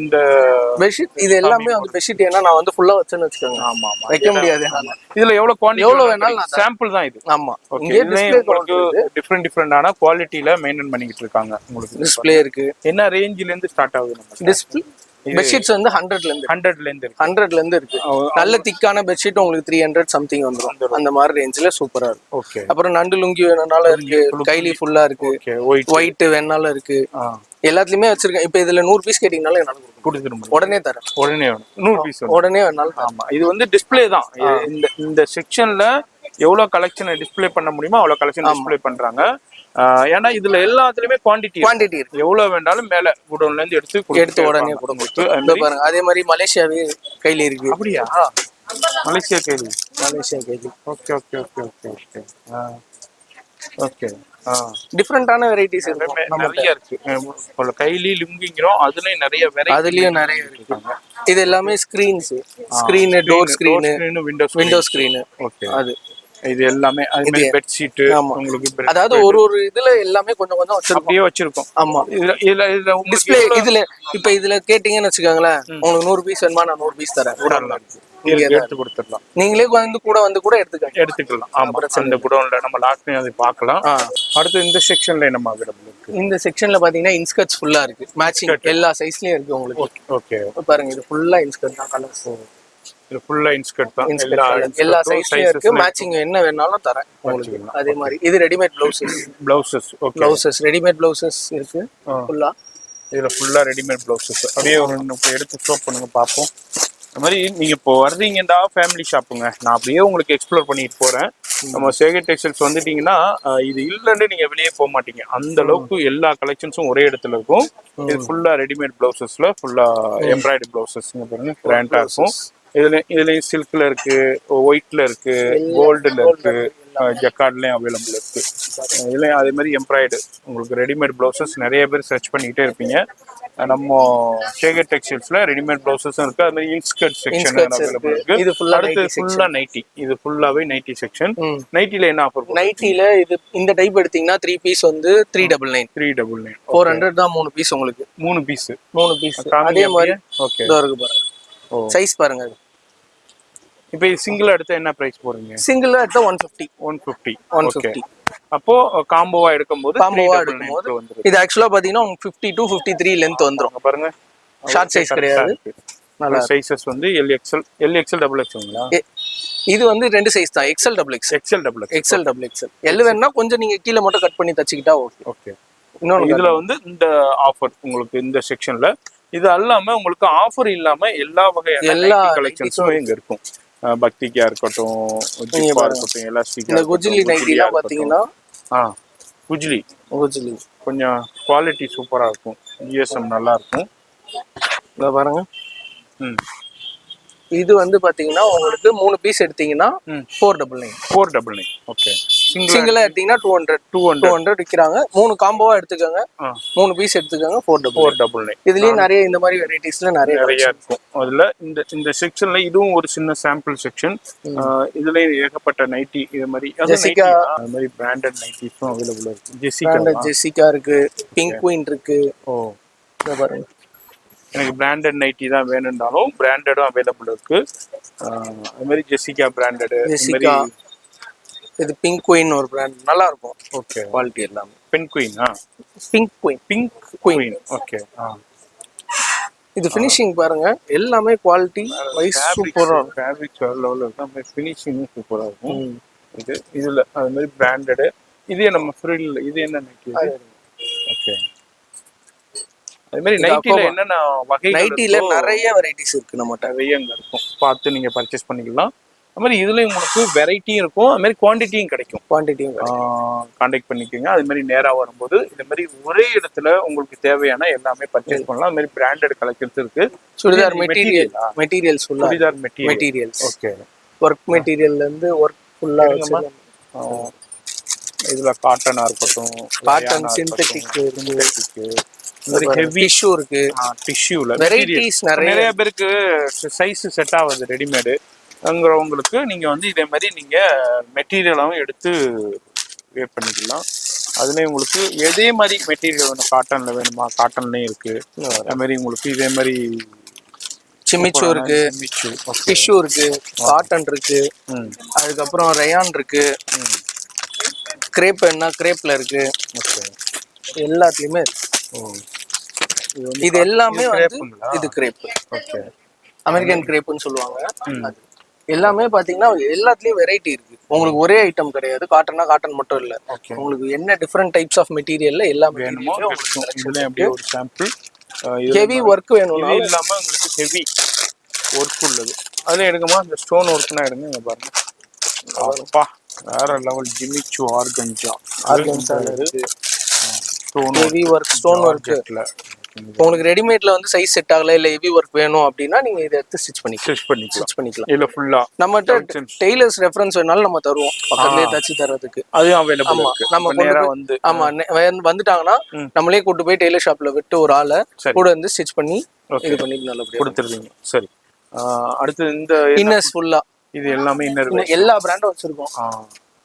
இந்த
பெட்ஷீட் இது எல்லாமே வந்து பெட்ஷீட் ஏன்னா நான் வந்து ஃபுல்லா வச்சேன்னு வச்சுக்கோங்க.
ஆமா,
வைக்க முடியாது.
இதுல எவ்வளவு குவாண்டிட்டி
எவ்வளவு வேணாலும் நான்
சாம்பிள் தான் இது.
ஆமா,
இங்கே டிஃபரெண்டான குவாலிட்டில மெயின்டைன் பண்ணிட்டு இருக்காங்க. உங்களுக்கு
டிஸ்ப்ளே இருக்கு.
என்ன ரேஞ்சில இருந்து ஸ்டார்ட் ஆகுது நம்ம
டிஸ்ப்ளே? பெட்ஷீட்ஸ் வந்து 100ல இருந்து இருக்கு. நல்ல திக்கான பெட்ஷீட் உங்களுக்கு 300 சம்திங் வந்துரும். அந்த மாதிரி ரேஞ்சில சூப்பரா இருக்கு.
ஓகே,
அப்புறம் நண்டு லுங்கி வேணும்னாலும் இருக்கு. கைலி ஃபுல்லா இருக்கு. ஒயிட் வேணாலும் இருக்கு. எல்லாத்துலயுமே வச்சிருக்கேன். இப்போ இதுல 100 பீஸ் கேட்டீங்கனாலும் என்னால
கொடுத்துருமா?
உடனே தரேன்.
உடனே 100 பீஸ்
உடனே வேணாலும் தரேன்.
ஆமா, இது வந்து டிஸ்ப்ளே தான். இந்த செக்ஷன்ல எவ்வளவு கலெக்ஷனை டிஸ்ப்ளே பண்ண முடியுமோ அவ்வளவு கலெக்ஷன் டிஸ்ப்ளே பண்றாங்க. ஏன்னா இதுல எல்லாத்துலயுமே குவாண்டிட்டி
இருக்கு.
எவ்வளவு வேண்டாலும் மேல குடோன்ல இருந்து எடுத்து
உடனே கொடுத்து பாருங்க. அதே மாதிரி மலேசியாவே கையில இருக்கு.
அப்படியா? மலேசியா கைலி. Okay okay okay okay okay okay.
டிஃபரெண்டான வெரைட்டிஸ்
நிறைய இருக்கு. கைலி லுங்கிங்கிறோம், அதுலயும் நிறைய வெரைட்டி.
அதுலயும் நிறைய இருக்கு. இது எல்லாமே screens, door screen, window screen.
Okay.
அது
இது எல்லாமே அது மாதிரி பெட் ஷீட் உங்களுக்கு.
அதாவது ஒரு இதுல எல்லாமே கொஞ்சம் கொஞ்சம்
அப்படியே வச்சிருக்கோம்.
ஆமா.
இதுல
டிஸ்ப்ளே இதுல கேட்டீங்கன்னு வச்சுக்கோங்களேன், உங்களுக்கு 100 பீஸ் வேணுமா நான் 100 பீஸ் தரேன்.
எடுத்து கொடுத்துடலாம்.
நீங்களே வந்து கூட
எடுத்துக்கலாம். ஆமா, அந்த குடோன்ல நம்ம லாஸ்ட் அதை பார்க்கலாம். அடுத்து இந்த செக்ஷன்ல நம்ம அவைலபிள் இருக்கு.
இந்த செக்ஷன்ல பாத்தீங்கன்னா இன்ஸ்கர்ட்ஸ் ஃபுல்லா இருக்கு. மேட்சிங் எல்லா சைஸ்லயும் இருக்கு உங்களுக்கு.
ஓகே.
பாருங்க, இது ஃபுல்லா இன்ஸ்கர்ட் தான். கலர்ஸ்
இது ஃபுல்லா இன்ஸ்கர்ட் தான்.
எல்லா சைஸ்லயும் இருக்கு. மேட்சிங் என்ன வேணாலும் தரேன் உங்களுக்கு. அதே மாதிரி இது readymade
blouses. Okay.
Blouses readymade blouses இருக்கு ஃபுல்லா.
இதுல ஃபுல்லா ரெடிமேட் ப்ளவுசஸ். அப்படியே ஒரு எடுத்து ஷோ பண்ணுங்க பாப்போம். அந்த மாதிரி நீங்க இப்போ வர்றீங்கடா ஃபேமிலி ஷாப்புங்க, நான் அப்படியே உங்களுக்கு எக்ஸ்ப்ளோர் பண்ணிட்டு போறேன். நம்ம சேகர் டெக்ஸ்டைல்ஸ் வந்துட்டீங்கன்னா இது இல்லன்னு நீங்க வெளியே போக மாட்டீங்க. அந்த அளவுக்கு எல்லா கலெக்ஷன்ஸும் ஒரே இடத்துல இருக்கும். இது ஃபுல்லா ரெடிமேட் ப்ளவுசஸ்ல ஃபுல்லா எம்ப்ராய்டரி ப்ளவுசஸ் பாருங்க, கிராண்டா இருக்கும். இதுலயும் சில்க்ல இருக்கு, ஒயிட்ல இருக்கு, கோல்டுல இருக்கு, ஜக்கார்ட்லயும் அவைலபிள் இருக்கு. இதுலயும் அதே மாதிரி எம்ப்ராய்டு உங்களுக்கு ரெடிமேட் ப்ளவுசஸ் நிறைய பேர் சர்ச் பண்ணிக்கிட்டே இருப்பீங்க. நம்ம சேகர் டெக்ஸ்டைல்ஸ்ல ரெடிமேட் ப்ளவுசஸும் இருக்கு. அது மாதிரி இன்ஸ்கர்ட் செக்ஷன் அவைலபிள் இருக்கு. அடுத்து ஃபுல்லா நைட்டி. இது ஃபுல்லாவே நைட்டி செக்ஷன். நைட்டில என்ன ஆஃபர்?
நைட்டில இது இந்த டைப் எடுத்தீங்கன்னா 3 பீஸ் வந்து 399. 400 தான் 3 பீஸ் உங்களுக்கு. 3 பீஸ். அதே மாதிரி ஓகே இருக்கு பாருங்க. சைஸ் பாருங்க.
இப்போ சிங்கிள் எடுத்தா என்ன பிரைஸ் போறீங்க?
சிங்கிள் எடுத்தா 150.
அப்போ காம்போவா எடுக்கும்போது
இது ஆக்சுவலா பாத்தீங்கன்னா 50 to 53 லெந்த் வந்துரும்.
பாருங்க,
ஷார்ட் சைஸ் கிடையாது.
நல்ல சைஸஸ் வந்து LXL டபுள் எக்ஸ்எல்ங்களா?
இது வந்து ரெண்டு சைஸ் தான், XL டபுள் எக்ஸ்எல். எல் வேணா கொஞ்சம் நீங்க கீழே மட்டும் கட் பண்ணி தச்சுக்கிட்டா ஓகே.
இன்னொன்னு இதுல வந்து இந்த ஆஃபர் உங்களுக்கு இந்த செக்ஷன்ல இது அல்லாம உங்களுக்கு ஆஃபர் இல்லாம எல்லா வகையான கலெக்ஷன்ஸும் இங்க இருக்கும். பக்திக்கா இருக்கட்டும், ஜிப்பா இருக்கட்டும், எலாஸ்டிக்.
இந்த குஜிலி நைட்டிலாம் பாத்தீங்கன்னா
குஜிலி கொஞ்சம் குவாலிட்டி சூப்பரா இருக்கும். GSM நல்லா இருக்கும்.
இத பாருங்க. இது வந்து பாத்தீங்கன்னா உங்களுக்கு 3 பீஸ் எடுத்தீங்கன்னா 499.
ஓகே.
சிங்கிளா எடுத்தீங்கன்னா 200 விக்கிறாங்க. 3 காம்போவா எடுத்துக்கோங்க, 3 பீஸ் எடுத்துக்கோங்க, 499. இதுலயும் நிறைய இந்த மாதிரி வெரைட்டிஸ்ல நிறைய
இருக்கும். அதுல இந்த செக்ஷன்ல இதுவும் ஒரு சின்ன சாம்பிள் செக்ஷன். இதுல ஏகப்பட்ட நைட்டி இது மாதிரி
ஜெசிகா
அது மாதிரி பிராண்டட் நைட்டிஸும் அவைலபிள் இருக்கு.
ஜெசிகா இருக்கு, பிங்க் குயின் இருக்கு. இத பாருங்க.
எனக்கு பிராண்டட் நைட்டி தான் வேணும்னாலும் பிராண்டடும் அவைலபிள் இருக்கு. அது மாதிரி ஜெசிகா பிராண்டடு.
இது பிங்க் குயின் ஒரு பிராண்ட் நல்லா இருக்கும்.
ஓகே.
குவாலிட்டி எல்லாமே
பிங்க் குயின். ஓகே.
இது ஃபினிஷிங் பாருங்க, எல்லாமே குவாலிட்டி வைஸ் சூப்பரா இருக்கும்.
ஃபேப்ரிக் வேற லெவல்ல இருக்கும், ஃபினிஷிங் சூப்பரா இருக்கும். இதுல அது மாதிரி பிராண்டடு. இதே நம்ம ஃப்ரில். இது என்ன நைட்டி? ஓகே. அதே மாதிரி நைட்டில என்னென்ன வகை?
நைட்டில நிறைய வெரைட்டிஸ் இருக்கு, நம்மகிட்ட
நிறைய இருக்கும். பார்த்து நீங்க பர்ச்சேஸ் பண்ணிக்கலாம். அது மாதிரி இதுல உங்களுக்கு வெரைட்டியும் இருக்கும், அது மாதிரி குவான்டிட்டியும் கிடைக்கும். கான்டாக்ட் பண்ணிக்கோங்க. அது மாதிரி நேரா வரும்போது இந்த மாதிரி ஒரே இடத்துல உங்களுக்கு தேவையான எல்லாமே பர்ச்சேஸ் பண்ணலாம். அது மாதிரி பிராண்டட் கலெக்ஷன்ஸ் இருக்கு.
Churidar materials okay. ஒர்க் மெட்டீரியல்ல இருந்து ஒர்க் ஃபுல்லா
இதுல காட்டனா இருக்கட்டும்,
காட்டன் சிந்தெடிக்
ஹெவி டிஷ்யூ இருக்கு. டிஷ்யூல வெரைட்டிஸ் நிறைய பேருக்கு சைஸ் செட் ஆகுது ரெடிமேடு அங்கிறவங்களுக்கு நீங்க வந்து இதே மாதிரி நீங்க மெட்டீரியலாவும் எடுத்து வேர் பண்ணிக்கலாம். அதுலயும் உங்களுக்கு எதே மாதிரி மெட்டீரியல் வேணும், காட்டன்ல வேணுமா காட்டன்லயும் இருக்கு. அது மாதிரி உங்களுக்கு இதே மாதிரி
சிமிச்சு இருக்கு, டிஷ்யூ இருக்கு, காட்டன் இருக்கு, அதுக்கப்புறம் ரயான் இருக்கு, கிரேப் என்ன கிரேப்ல இருக்கு. எல்லாத்துலயுமே இது எல்லாமே வந்து இது கிரேப். ஓகே. அமெரிக்கன் கிரேப்னு சொல்லுவாங்க. எல்லாமே பாத்தீங்கன்னா எல்லாத்துலயும் வெரைட்டி இருக்கு. உங்களுக்கு ஒரே ஐட்டம் கிடையாது. காட்டன்னா காட்டன் மட்டும் இல்ல,
ஓகே
உங்களுக்கு என்ன டிஃப்ரெண்ட் டைப்ஸ் ஆஃப் மெட்டீரியல்ல எல்லா
வேணுமோ
மெட்டீரியலும்
இதுல அப்படியே ஒரு சாம்பிள்.
ஹெவி ஒர்க் வேணும்னா
இது இல்லாம உங்களுக்கு ஹெவி ஒர்க் உள்ளது அதுல எடுக்குமா அந்த ஸ்டோன் ஒர்க்னா எடுங்க. இங்க பாருங்க, அப்பா வேற லெவல் ஜிமிச்சு ஆர்கன்ஜா
இருக்கு,
stone
heavy work, stone work. உங்களுக்கு ரெடிமேட்ல வந்து சைஸ் செட் ஆகல இல்ல ஹெவி ஒர்க் வேணும் அப்படின்னா நீங்க இதை எடுத்து ஸ்டிச் பண்ணிக்கலாம்.
இல்ல ஃபுல்லா
நம்மகிட்ட டெய்லர்ஸ் ரெஃபரன்ஸ் வேணாலும் நம்ம தருவோம், பக்கத்துலயே தச்சு தரதுக்கு.
அது அவைலபிள் இருக்கு.
நம்ம
நேரா வந்து
ஆமா வந்துட்டாங்கன்னா நம்மளே கூட்டு போய் டெய்லர் ஷாப்ல விட்டு ஒரு ஆளை கூட வந்து ஸ்டிச் பண்ணி இது பண்ணி நல்லபடியா
கொடுத்துருவீங்க. சரி, அடுத்து இந்த
இன்னர்ஸ் ஃபுல்லா
இது எல்லாமே இன்னர்
எல்லா பிராண்டும் வச்சிருக்கோம்.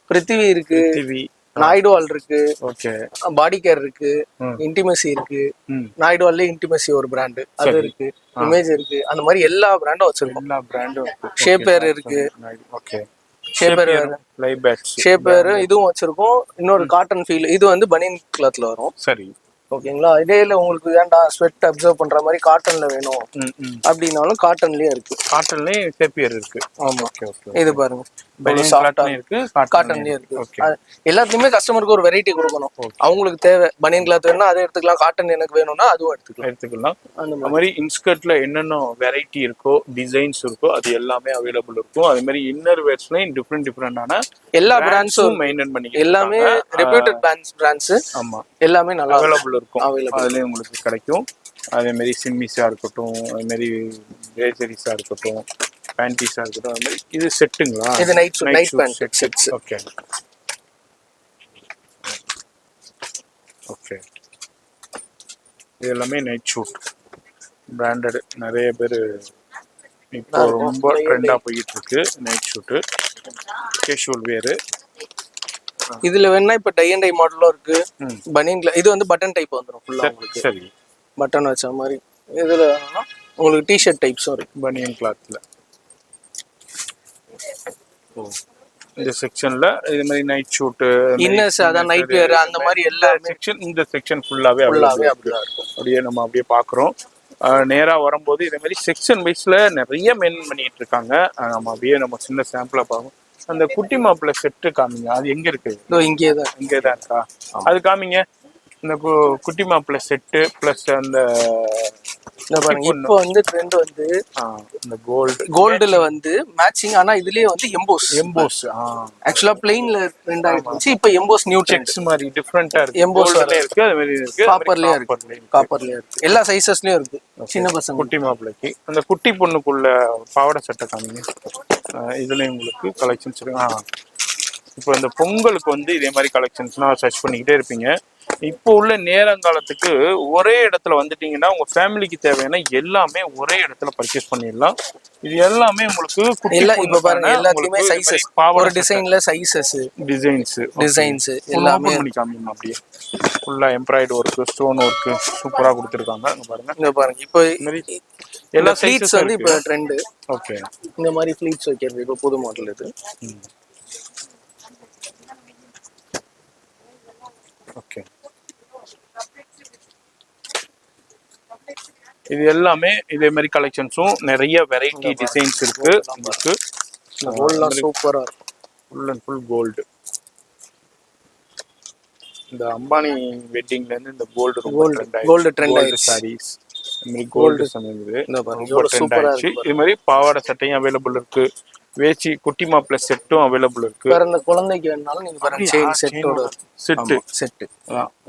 பிருத்திவி இருக்கு, நாய்டுவால் இருக்கு,
ஓகே
பாடி கேர் இருக்கு, இன்டிமசி இருக்கு. நாய்டுவால்ல இன்டிமசி ஒரு பிராண்ட் அது இருக்கு, இமேஜ் இருக்கு, அந்த மாதிரி எல்லா பிராண்டும் வச்சிருக்கோம்.
எல்லா பிராண்டும்
ஷேப்பர் இருக்கு,
okay
shaper
live patch
shaper இதுவும் வச்சிருக்கோம். இன்னொரு காட்டன் ஃபீல், இது வந்து பனியன் கிளாத்ல வரும்.
சரி,
ஓகேங்களா. இதேல உங்களுக்கு வேண்டாம் ஸ்வெட் அப்சர்வ் பண்ற மாதிரி காட்டன்ல வேணும் அப்படின்னாலும் காட்டன்லயே இருக்கு.
காட்டன்லயே ஷேப்பியர் இருக்கு.
ஆமா,
ஓகே ஓகே.
இது பாருங்க
இருக்கு,
காட்டன்லயே இருக்கு. எல்லாத்துலயுமே கஸ்டமருக்கு ஒரு வெரைட்டி கொடுக்கணும். அவங்களுக்கு தேவை பனியன் கிளாத் வேணும்னா அதை எடுத்துக்கலாம், காட்டன் எனக்கு வேணும்னா அதுவும் எடுத்துக்கலாம்.
அந்த மாதிரி இன்ஸ்கர்ட்ல என்னென்ன வெரைட்டி இருக்கோ, டிசைன்ஸ் இருக்கோ, அது எல்லாமே அவைலபிள் இருக்கும். அதே மாதிரி இன்னர் வேர்ஸ்லயும் டிஃப்ரெண்டான
எல்லா பிராண்ட்ஸும்
மெயின்டைன் பண்ணி
எல்லாமே ரெப்யூட்டட் பிராண்ட்ஸ்.
ஆமா,
எல்லாமே நல்லா
அவைலபிள் இருக்கும். அதுலயும் உங்களுக்கு கிடைக்கும். அதே மாதிரி சிம்மிஸா இருக்கட்டும், அதே மாதிரி வேசரிஸா இருக்கட்டும், பேண்டிஸா இருக்கட்டும். அது மாதிரி இது செட்டுங்களா?
இது night pant sets.
Okay okay. இது எல்லாமே நைட் ஷூட் பிராண்டட். நிறைய பேர் இப்போ ரொம்ப ட்ரெண்டா போயிட்டு இருக்கு நைட் ஷூட்டு, கேஷுவல் வேரு.
இதுல வேணா இப்ப டை அண்ட் டை மாடலும் இருக்கு. பனியன்ல இது வந்து பட்டன் டைப் வந்துரும் ஃபுல்லா உங்களுக்கு.
சரி,
பட்டன் வச்ச மாதிரி. இதுல உங்களுக்கு டி-ஷர்ட் டைப்ஸும் இருக்கு
பனியன் கிளாத்ல. இந்த செக்ஷன்ல இது மாதிரி நைட் ஷூட்,
இன்னர்ஸ், அதான் நைட் வேர், அந்த மாதிரி எல்லா
செக்ஷன், இந்த செக்ஷன் ஃபுல்லாவே அப்படியே நம்ம அப்படியே பாக்குறோம். நேரா வரும்போது இதே மாதிரி செக்ஷன் வைஸ்ல நிறைய மெயின்டைன் பண்ணிட்டு இருக்காங்க. நம்ம அப்படியே நம்ம சின்ன சாம்பிளா பார்ப்போம். அந்த குட்டி மாப்பிள்ள செட்டு காமிங்க, அது எங்க இருக்கு? இங்கேதான் இருக்கா? அது காமிங்க. இந்த குட்டி மாப்பிள்ள செட்டு பிளஸ் அந்த
இப்போ வந்து ட்ரெண்ட் வந்து
இந்த
கோல்டுல வந்து மேட்சிங், ஆனா இதுலயே வந்து எம்போஸ். ஆக்சுவலா பிளைன்ல ட்ரெண்ட் ஆயிடுச்சு, இப்போ எம்போஸ் நியூ
செக்ஸ் மாதிரி டிஃபரண்டா இருக்கு. எம்போஸ்ல இருக்கு, அது மாதிரி இருக்கு,
காப்பர்லயே இருக்கு, எல்லா சைஸஸ்லயும் இருக்கு. சின்ன பசங்க
குட்டி மாப்பிள்ளைக்கு அந்த குட்டி பொண்ணுக்குள்ள பாவாடை சட்டை காமிங்க. இதுல உங்களுக்கு கலெக்ஷன்ஸ் இருக்கு. இப்போ இந்த பொங்கலுக்கு வந்து இதே மாதிரி கலெக்ஷன்ஸ்லாம் சர்ச் பண்ணிக்கிட்டே இருப்பீங்க. இப்போ உள்ள நேரங்காலத்துக்கு ஒரே இடத்துல வந்துட்டீங்கன்னா உங்க ஃபேமிலிக்கு தேவையான எல்லாமே ஒரே இடத்துல பர்ச்சேஸ் பண்ணிடலாம். இது எல்லாமே உங்களுக்கு
இப்ப பாருங்க எல்லாத்துலயுமே சைஸஸ், ஒரு டிசைன்ல சைஸஸ், டிசைன்ஸ் எல்லாமே
பண்ணி காமிங்க. அப்படியே ஃபுல்லா எம்ப்ராய்டரி ஒர்க், ஸ்டோன் ஒர்க் சூப்பரா கொடுத்துருக்காங்க.
இங்க பாருங்க இப்போ எல்லா ஃப்ளீட்ஸ் வந்து இப்போ ட்ரெண்ட்.
ஓகே,
இந்த மாதிரி ஃப்ளீட்ஸ் வைக்கிறது இப்போ புது மாடல் இது.
ஓகே, இது எல்லாமே இதே மாதிரி கலெக்ஷன்ஸும் நிறைய வெரைட்டி டிசைன்ஸ் இருக்கு. உங்களுக்கு
கோல்ட்லாம் சூப்பரா இருக்கும்,
ஃபுல் அண்ட் ஃபுல் கோல்டு. இந்த அம்பானி வெட்டிங்ல இருந்து இந்த கோல்டு ட்ரெண்ட் ஆயிடுச்சு. சாரீஸ் இந்த மாதிரி கோல்டு சமைக்குது. இது மாதிரி பாவாடை சட்டையும் அவைலபிள் இருக்கு. வேச்சி குட்டி மாப்பிள்ள செட்டும் அவைலபிள் இருக்கு.
பிறந்த குழந்தைக்கு வேணாலும் நீங்க பாருங்க செயின் செட்டோட செட்டு.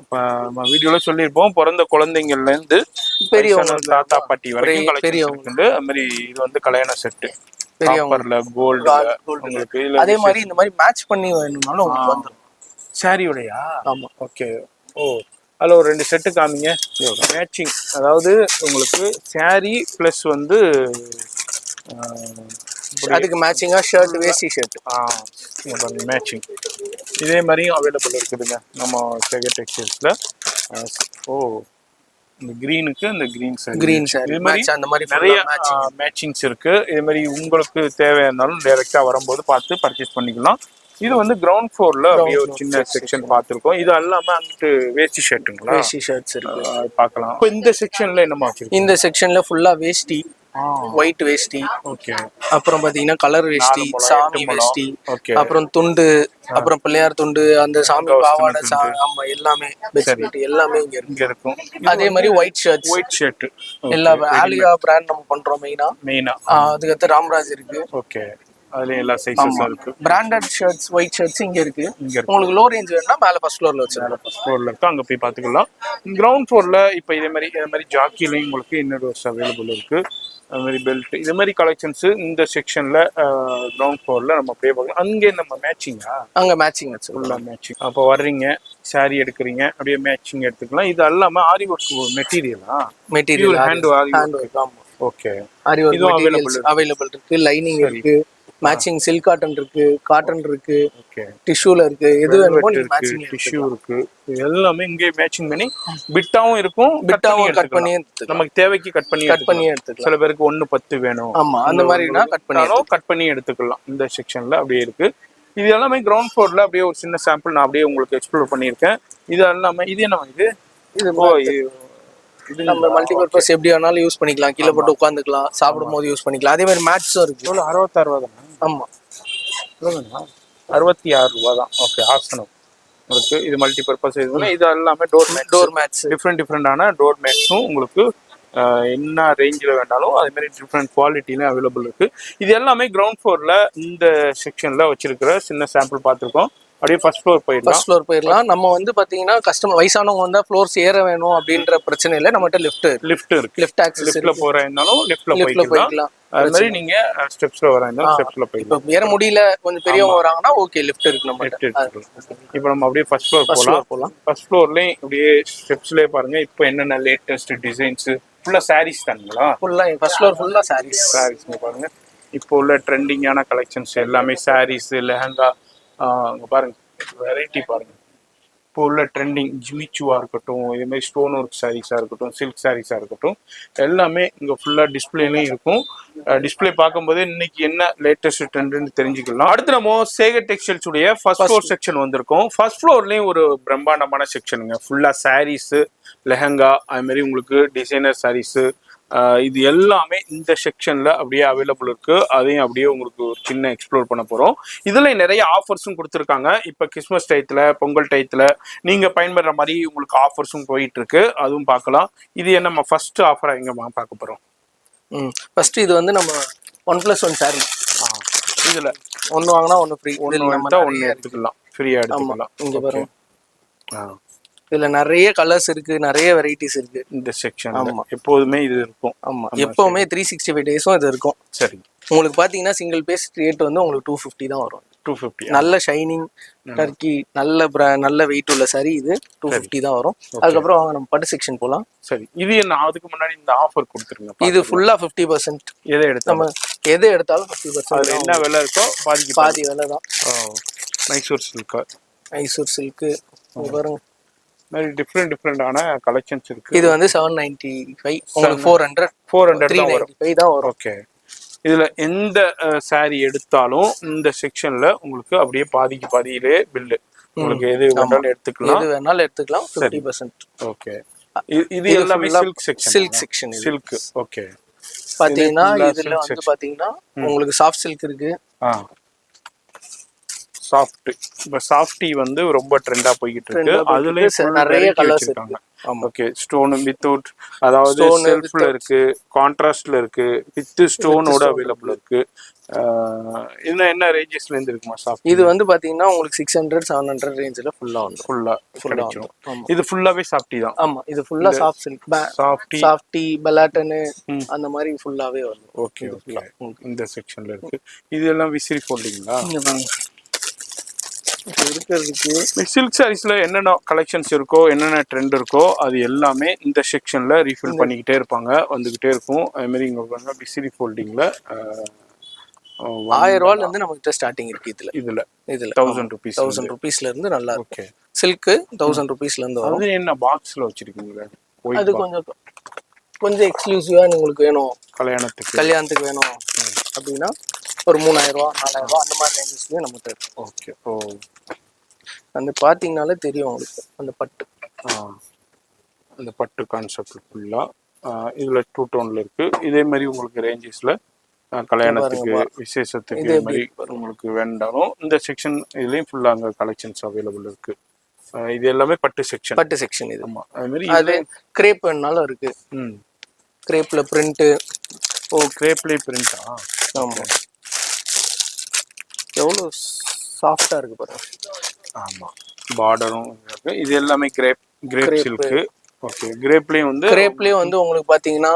அப்ப நம்ம வீடியோல சொல்லியிருப்போம், பிறந்த குழந்தைங்கள்ல இருந்து பெரியவங்க தாத்தா பாட்டி வரைக்கும் கலெக்ஷன் இருக்கு. அது மாதிரி இது வந்து கல்யாண செட்டு, பெரியவங்கல கோல்டு உங்களுக்கு.
அதே மாதிரி இந்த மாதிரி மேட்ச் பண்ணி வேணும்னாலும் உங்களுக்கு வந்துரும்.
சாரியோடயா?
ஆமா,
ஓகே. ஓ, அதில் ஒரு 2 செட்டு காமிங்க மேட்சிங். அதாவது உங்களுக்கு சாரி பிளஸ் வந்து
அதுக்கு மேட்சிங்கா ஷர்ட், வேஷ்டி ஷர்ட்
மேட்சிங். இதே மாதிரியும் அவைலபிள் இருக்குதுங்க நம்ம சேகர் டெக்ஸ்டைல்ஸ்ல. ஓ, இந்த கிரீனுக்கு இந்த கிரீன் சாரி இது மாதிரி அந்த மாதிரி நிறைய மேட்சிங்ஸ் இருக்கு. இது மாதிரி உங்களுக்கு தேவையா இருந்தாலும் டைரக்டா வரும்போது பார்த்து பர்ச்சேஸ் பண்ணிக்கலாம். இது வந்து கிரவுண்ட் ஃப்ளோர்ல அப்படியே ஒரு சின்ன செக்ஷன் பார்த்துருக்கோம். இது எல்லாமே அங்கிட்டு வேஷ்டி ஷர்ட்டுங்களா?
வேஷ்டி ஷர்ட்ஸ் இருக்கு,
பார்க்கலாம். இப்போ இந்த செக்ஷன்ல என்னமா வச்சிருக்கீங்க?
இந்த செக்ஷன்ல ஃபுல்லா வேஷ்டி, ஒயிட் வேஷ்டி,
ஓகே.
அப்புறம் பாத்தீங்கன்னா கலர் வேஷ்டி,
4 முழம்,
சாமி
8 முழம்.
வேஷ்டி,
ஓகே.
அப்புறம் துண்டு, அப்புறம் பிள்ளையார் துண்டு, அந்த சாமி பாவாடை,
துண்டு.
ஆமா எல்லாமே பெட்ஷீட் எல்லாமே இங்க
இங்க
இருக்கு.
இருக்கும்.
அதே மாதிரி ஒயிட் ஷர்ட்ஸ்,
ஒயிட் ஷர்ட்
எல்லா ஆலியா பிராண்ட் நம்ம பண்றோம் மெயினா.
மெயினா.
அதுக்கடுத்து ராம்ராஜ் இருக்கு.
ஓகே. அதுல எல்லா சைஸஸும் இருக்கு.
பிராண்டட் ஷர்ட்ஸ், ஒயிட் ஷர்ட்ஸ் இங்க இருக்கு.
இங்க இருக்கு.
உங்களுக்கு லோ ரேஞ்ச் வேணும்னா மேல ஃபர்ஸ்ட் ஃப்ளோர்ல வச்சிருக்கோம்.
ஃபர்ஸ்ட் ஃப்ளோர்ல இருக்கு, அங்க போய் பாத்துக்கலாம். கிரவுண்ட் ஃப்ளோர்ல இப்போ இதே மாதிரி ஜாக்கிலையும் உங்களுக்கு இன்னர்ஸ் அவைலபிள் இருக்கு. அது மாதிரி பெல்ட் இது மாதிரி கலெக்ஷன்ஸ் இந்த செக்ஷன்ல கிரவுண்ட் ஃப்ளோர்ல நம்ம அப்படியே பார்க்கலாம். அங்கே நம்ம மேட்சிங்கா
அங்க மேட்சிங்
ஃபுல்லா மேட்சிங். அப்போ வர்றீங்க சாரி எடுக்கிறீங்க அப்படியே மேட்சிங் எடுத்துக்கலாம். இது எல்லாமே ஆரி ஒர்க் மெட்டீரியல் ஹேண்ட் ஒர்க்.
ஆமா.
ஓகே.
ஆரி ஒர்க் மெட்டீரியல்ஸ் அவைலபிள் இருக்கு. லைனிங் இருக்கு, மேட்சிங் சில்க் காட்டன் இருக்கு, காட்டன் இருக்கு,
ஓகே,
டிஷ்யூல இருக்கு. எது வேணுமோ நீங்க மேட்சிங்
டிஷ்யூ இருக்கு. இது எல்லாமே இங்கே மேட்சிங் பண்ணி பிட்டாவும் இருக்கும்,
பிட்டாவும் கட் பண்ணி
நமக்கு தேவைக்கு கட் பண்ணி எடுத்துக்கலாம். சில பேருக்கு 1-10 வேணும்,
ஆமா அந்த மாதிரினா
கட் பண்ணி எடுத்துக்கலாம். இந்த செக்ஷன்ல அப்படியே இருக்கு. இது எல்லாமே கிரவுண்ட் ஃப்ளோர்ல அப்படியே ஒரு சின்ன சாம்பிள் நான் அப்படியே உங்களுக்கு எக்ஸ்ப்ளோர் பண்ணியிருக்கேன். இது எல்லாமே இது என்ன
இது நம்ம மல்டி பர்பஸ் எப்படி வேணாலும் யூஸ் பண்ணிக்கலாம். கீழே போட்டு உட்காந்துக்கலாம், சாப்பிடும் போது யூஸ் பண்ணிக்கலாம். அதே மாதிரி மேட்ஸும் இருக்கு.
66 ரூபா தானே?
ஆமா,
66 ரூபா தான். ஓகே, ஆசனம் உங்களுக்கு. இது மல்டி பர்பஸ் இது எல்லாமே டோர் மேட்ஸ் டிஃப்ரெண்டான டோர் மேட்ஸும் உங்களுக்கு என்ன ரேஞ்சில் வேண்டாலும் அதே மாதிரி டிஃப்ரெண்ட் குவாலிட்டியிலும் அவைலபிள் இருக்கு. இது எல்லாமே கிரவுண்ட் ஃப்ளோர்ல இந்த செக்ஷன்ல வச்சிருக்கிற சின்ன சாம்பிள் பார்த்துருக்கோம். அப்படியே ஃபர்ஸ்ட் ஃப்ளோர் போயிடலாம்.
நம்ம வந்து பாத்தீங்கன்னா கஸ்டமர் வயசானவங்க வந்தா ஃப்ளோர்ஸ் ஏற வேணும் அப்படின்ற பிரச்சனை இல்லை. நம்மகிட்ட லிஃப்ட்
இருக்கு. லிஃப்ட் ஆக்சஸ் போறதுனாலும் லிஃப்ட்ல போய்க்கலாம். அது மாதிரி நீங்க ஸ்டெப்ஸ்ல வரீங்கன்னா ஸ்டெப்ஸ்ல போய்க்கலாம்.
இப்போ ஏற முடியல கொஞ்சம் பெரியவங்க வராங்கன்னா ஓகே லிஃப்ட் இருக்கு நம்ம.
இப்போ நம்ம அப்படியே ஃபர்ஸ்ட் ஃப்ளோர் போலாம். ஃபர்ஸ்ட் ஃப்ளோர்லயும் அப்படியே ஸ்டெப்ஸ்லயே பாருங்க இப்போ என்னென்ன லேட்டஸ்ட் டிசைன்ஸ். ஃபுல்லா சாரீஸ் தானுங்களா?
ஃபுல்லா ஃபர்ஸ்ட் ஃப்ளோர் ஃபுல்லா சாரீஸ்
பாருங்க. இப்போ உள்ள ட்ரெண்டிங்கான கலெக்ஷன்ஸ் எல்லாமே சாரீஸ், லெஹங்கா. அங்கே பாருங்க வெரைட்டி பாருங்க. இப்போ உள்ள ட்ரெண்டிங் ஜிமிச்சுவா இருக்கட்டும், இதே மாதிரி ஸ்டோன் ஒர்க் சாரீஸா இருக்கட்டும், சில்க் சாரீஸா இருக்கட்டும், எல்லாமே இங்கே ஃபுல்லா டிஸ்பிளேலையும் இருக்கும். டிஸ்பிளே பார்க்கும்போது இன்னைக்கு என்ன லேட்டஸ்ட் ட்ரெண்ட்னு தெரிஞ்சுக்கலாம். அடுத்து நம்ம சேகர் டெக்ஸ்டைல்ஸ் உடைய ஃபர்ஸ்ட் ஃப்ளோர் செக்ஷன் வந்திருக்கோம். ஃபர்ஸ்ட் ஃப்ளோர்லயும் ஒரு பிரம்மாண்டமான செக்ஷனுங்க. ஃபுல்லா சாரீஸ், லெஹங்கா, அது மாதிரி உங்களுக்கு டிசைனர் சாரீஸ், இது எல்லாமே இந்த செக்ஷன்ல அப்படியே அவைலபிள் இருக்கு. அதையும் அப்படியே உங்களுக்கு ஒரு சின்ன எக்ஸ்ப்ளோர் பண்ண போறோம். இதுல நிறைய ஆஃபர்ஸும் கொடுத்துருக்காங்க. இப்ப கிறிஸ்மஸ் டயத்துல, பொங்கல் டயத்துல நீங்க பயன்படுற மாதிரி உங்களுக்கு ஆஃபர்ஸும் போயிட்டு இருக்கு. அதுவும் பார்க்கலாம். இது என்ன ஃபர்ஸ்ட் ஆஃபரா எங்க பார்க்க போறோம்?
ஃபர்ஸ்ட் இது வந்து நம்ம 1+1 சாரி.
இதுல
ஒன்னு வாங்கினா ஒன்னு ஃப்ரீ.
ஒன்னு எடுத்துக்கலாம், ஃப்ரீயா எடுத்துக்கலாம்.
இங்க பாருங்க, இதுல நிறைய கலர்ஸ் இருக்கு, நிறைய வெரைட்டிஸ் இருக்கு
இந்த செக்ஷன். ஆமா, எப்போதுமே இது இருக்கும்.
ஆமா, எப்பவுமே 365 டேஸும் இது இருக்கும்.
சரி,
உங்களுக்கு பாத்தீங்கன்னா சிங்கிள் பீஸ் ரேட் வந்து உங்களுக்கு 250 தான் வரும்.
250.
நல்ல ஷைனிங் டர்க்கி, நல்ல வெயிட் உள்ள சாரி. இது 250 தான் வரும். அதுக்கப்புறம் வாங்க நம்ம பட்டு செக்ஷன் போலாம்.
சரி, இது என்ன அதுக்கு முன்னாடி இந்த ஆஃபர் கொடுத்துருங்க.
இது ஃபுல்லா 50%.
எதை எடுத்தாலும்
50%.
அது என்ன விலை இருக்கோ
பாதி விலை தான்.
மைசூர் சில்க்
பாருங்க,
மாதிரி டிஃப்ரெண்டான கலெக்ஷன்ஸ் இருக்கு.
இது வந்து 795, உங்களுக்கு 400 தான் வரும்.
ஓகே, இதுல எந்த சாரி எடுத்தாலும் இந்த செக்ஷன்ல உங்களுக்கு அப்படியே பாதிக்கு பாதியிலே பில்லு. உங்களுக்கு எது வேணாலும் எடுத்துக்கலாம். 50%. ஓகே, இது எல்லாமே சில்க் செக்ஷன். சில்க். ஓகே,
பாத்தீங்கன்னா இதுல வந்து பாத்தீங்கன்னா உங்களுக்கு சாஃப்ட் சில்க் இருக்கு.
சாஃப்ட். இப்ப சாஃப்டி வந்து ரொம்ப ட்ரெண்டா போயிட்டு இருக்கு. அதுல
நிறைய கலர்ஸ் இருக்காங்க.
ஓகே, ஸ்டோன் வித்வுட், அதாவது செல்ஃப்ல இருக்கு, கான்ட்ராஸ்ட்ல இருக்கு, வித் ஸ்டோனோட அவைலபிள் இருக்கு. என்ன ரேஞ்சஸ்ல இருந்து இருக்குமா சாஃப்ட்?
இது வந்து பாத்தீங்கன்னா உங்களுக்கு 600-700 ரேஞ்சில ஃபுல்லா
கிடைக்கும். இது ஃபுல்லாவே சாஃப்டி தான்.
ஆமா, இது ஃபுல்லா சாஃப்ட் சில்க், சாஃப்டி, பலாட்டன் அந்த மாதிரி ஃபுல்லாவே வரும்.
ஓகே, இந்த செக்ஷன்ல இருக்கு. இது எல்லாம் விசிறி ஃபோல்டிங்களா? சில்க் சாரீஸ்ல என்னென்ன கலெக்ஷன்ஸ் இருக்கோ, என்னென்ன ட்ரெண்ட் இருக்கோ, அது எல்லாமே இந்த செக்ஷன்ல ரீஃபில் பண்ணிக்கிட்டே இருப்பாங்க, வந்துகிட்டே இருக்கும். அது மாதிரி இங்க விசிறி ஃபோல்டிங்ல
1000 ரூபாயில இருந்து நமக்கு ஸ்டார்டிங் இருக்கு. இதுல
1000
ரூபீஸ்ல இருந்து நல்லா இருக்கு. சில்க் 1000 ரூபீஸ்ல இருந்து வரும்.
அது என்ன பாக்ஸ்ல வச்சிருக்கீங்க?
அது கொஞ்சம் எக்ஸ்க்ளூசிவா உங்களுக்கு வேணும், கல்யாணத்துக்கு வேணும் அப்படின்னா ஒரு 3000 ரூபா 4000 ரூபா அந்த மாதிரி ரேஞ்சஸ்லயே நமக்கு இருக்கு.
ஓகே,
அந்த பாத்தீங்கன்னாலே தெரியும் உங்களுக்கு அந்த பட்டு
கான்செப்ட் ஃபுல்லா இதுல 2 டோன்ல இருக்கு. இதே மாதிரி உங்களுக்கு ரேஞ்சஸ்ல கல்யாணத்துக்கு விசேஷத்துக்கு இது மாதிரி உங்களுக்கு வேண்டாலும் இந்த செக்ஷன் இதுலயும் ஃபுல்லா அங்க கலெக்ஷன்ஸ் அவைலபிள் இருக்கு. இது எல்லாமே பட்டு செக்ஷன்
இது.
ஆமா, அது மாதிரி
அது கிரேப் வேணாலும் இருக்கு. கிரேப்ல பிரிண்ட்.
ஓ, கிரேப்ல பிரிண்டா?
ஆமா, எவ்வளவு சாஃப்டா இருக்கு பாருங்க.
ஆமா, பார்டரும் இருக்கு. இது எல்லாமே கிரேப் சில்க். ஓகே, கிரேப்லயும் வந்து
உங்களுக்கு பாத்தீங்கன்னா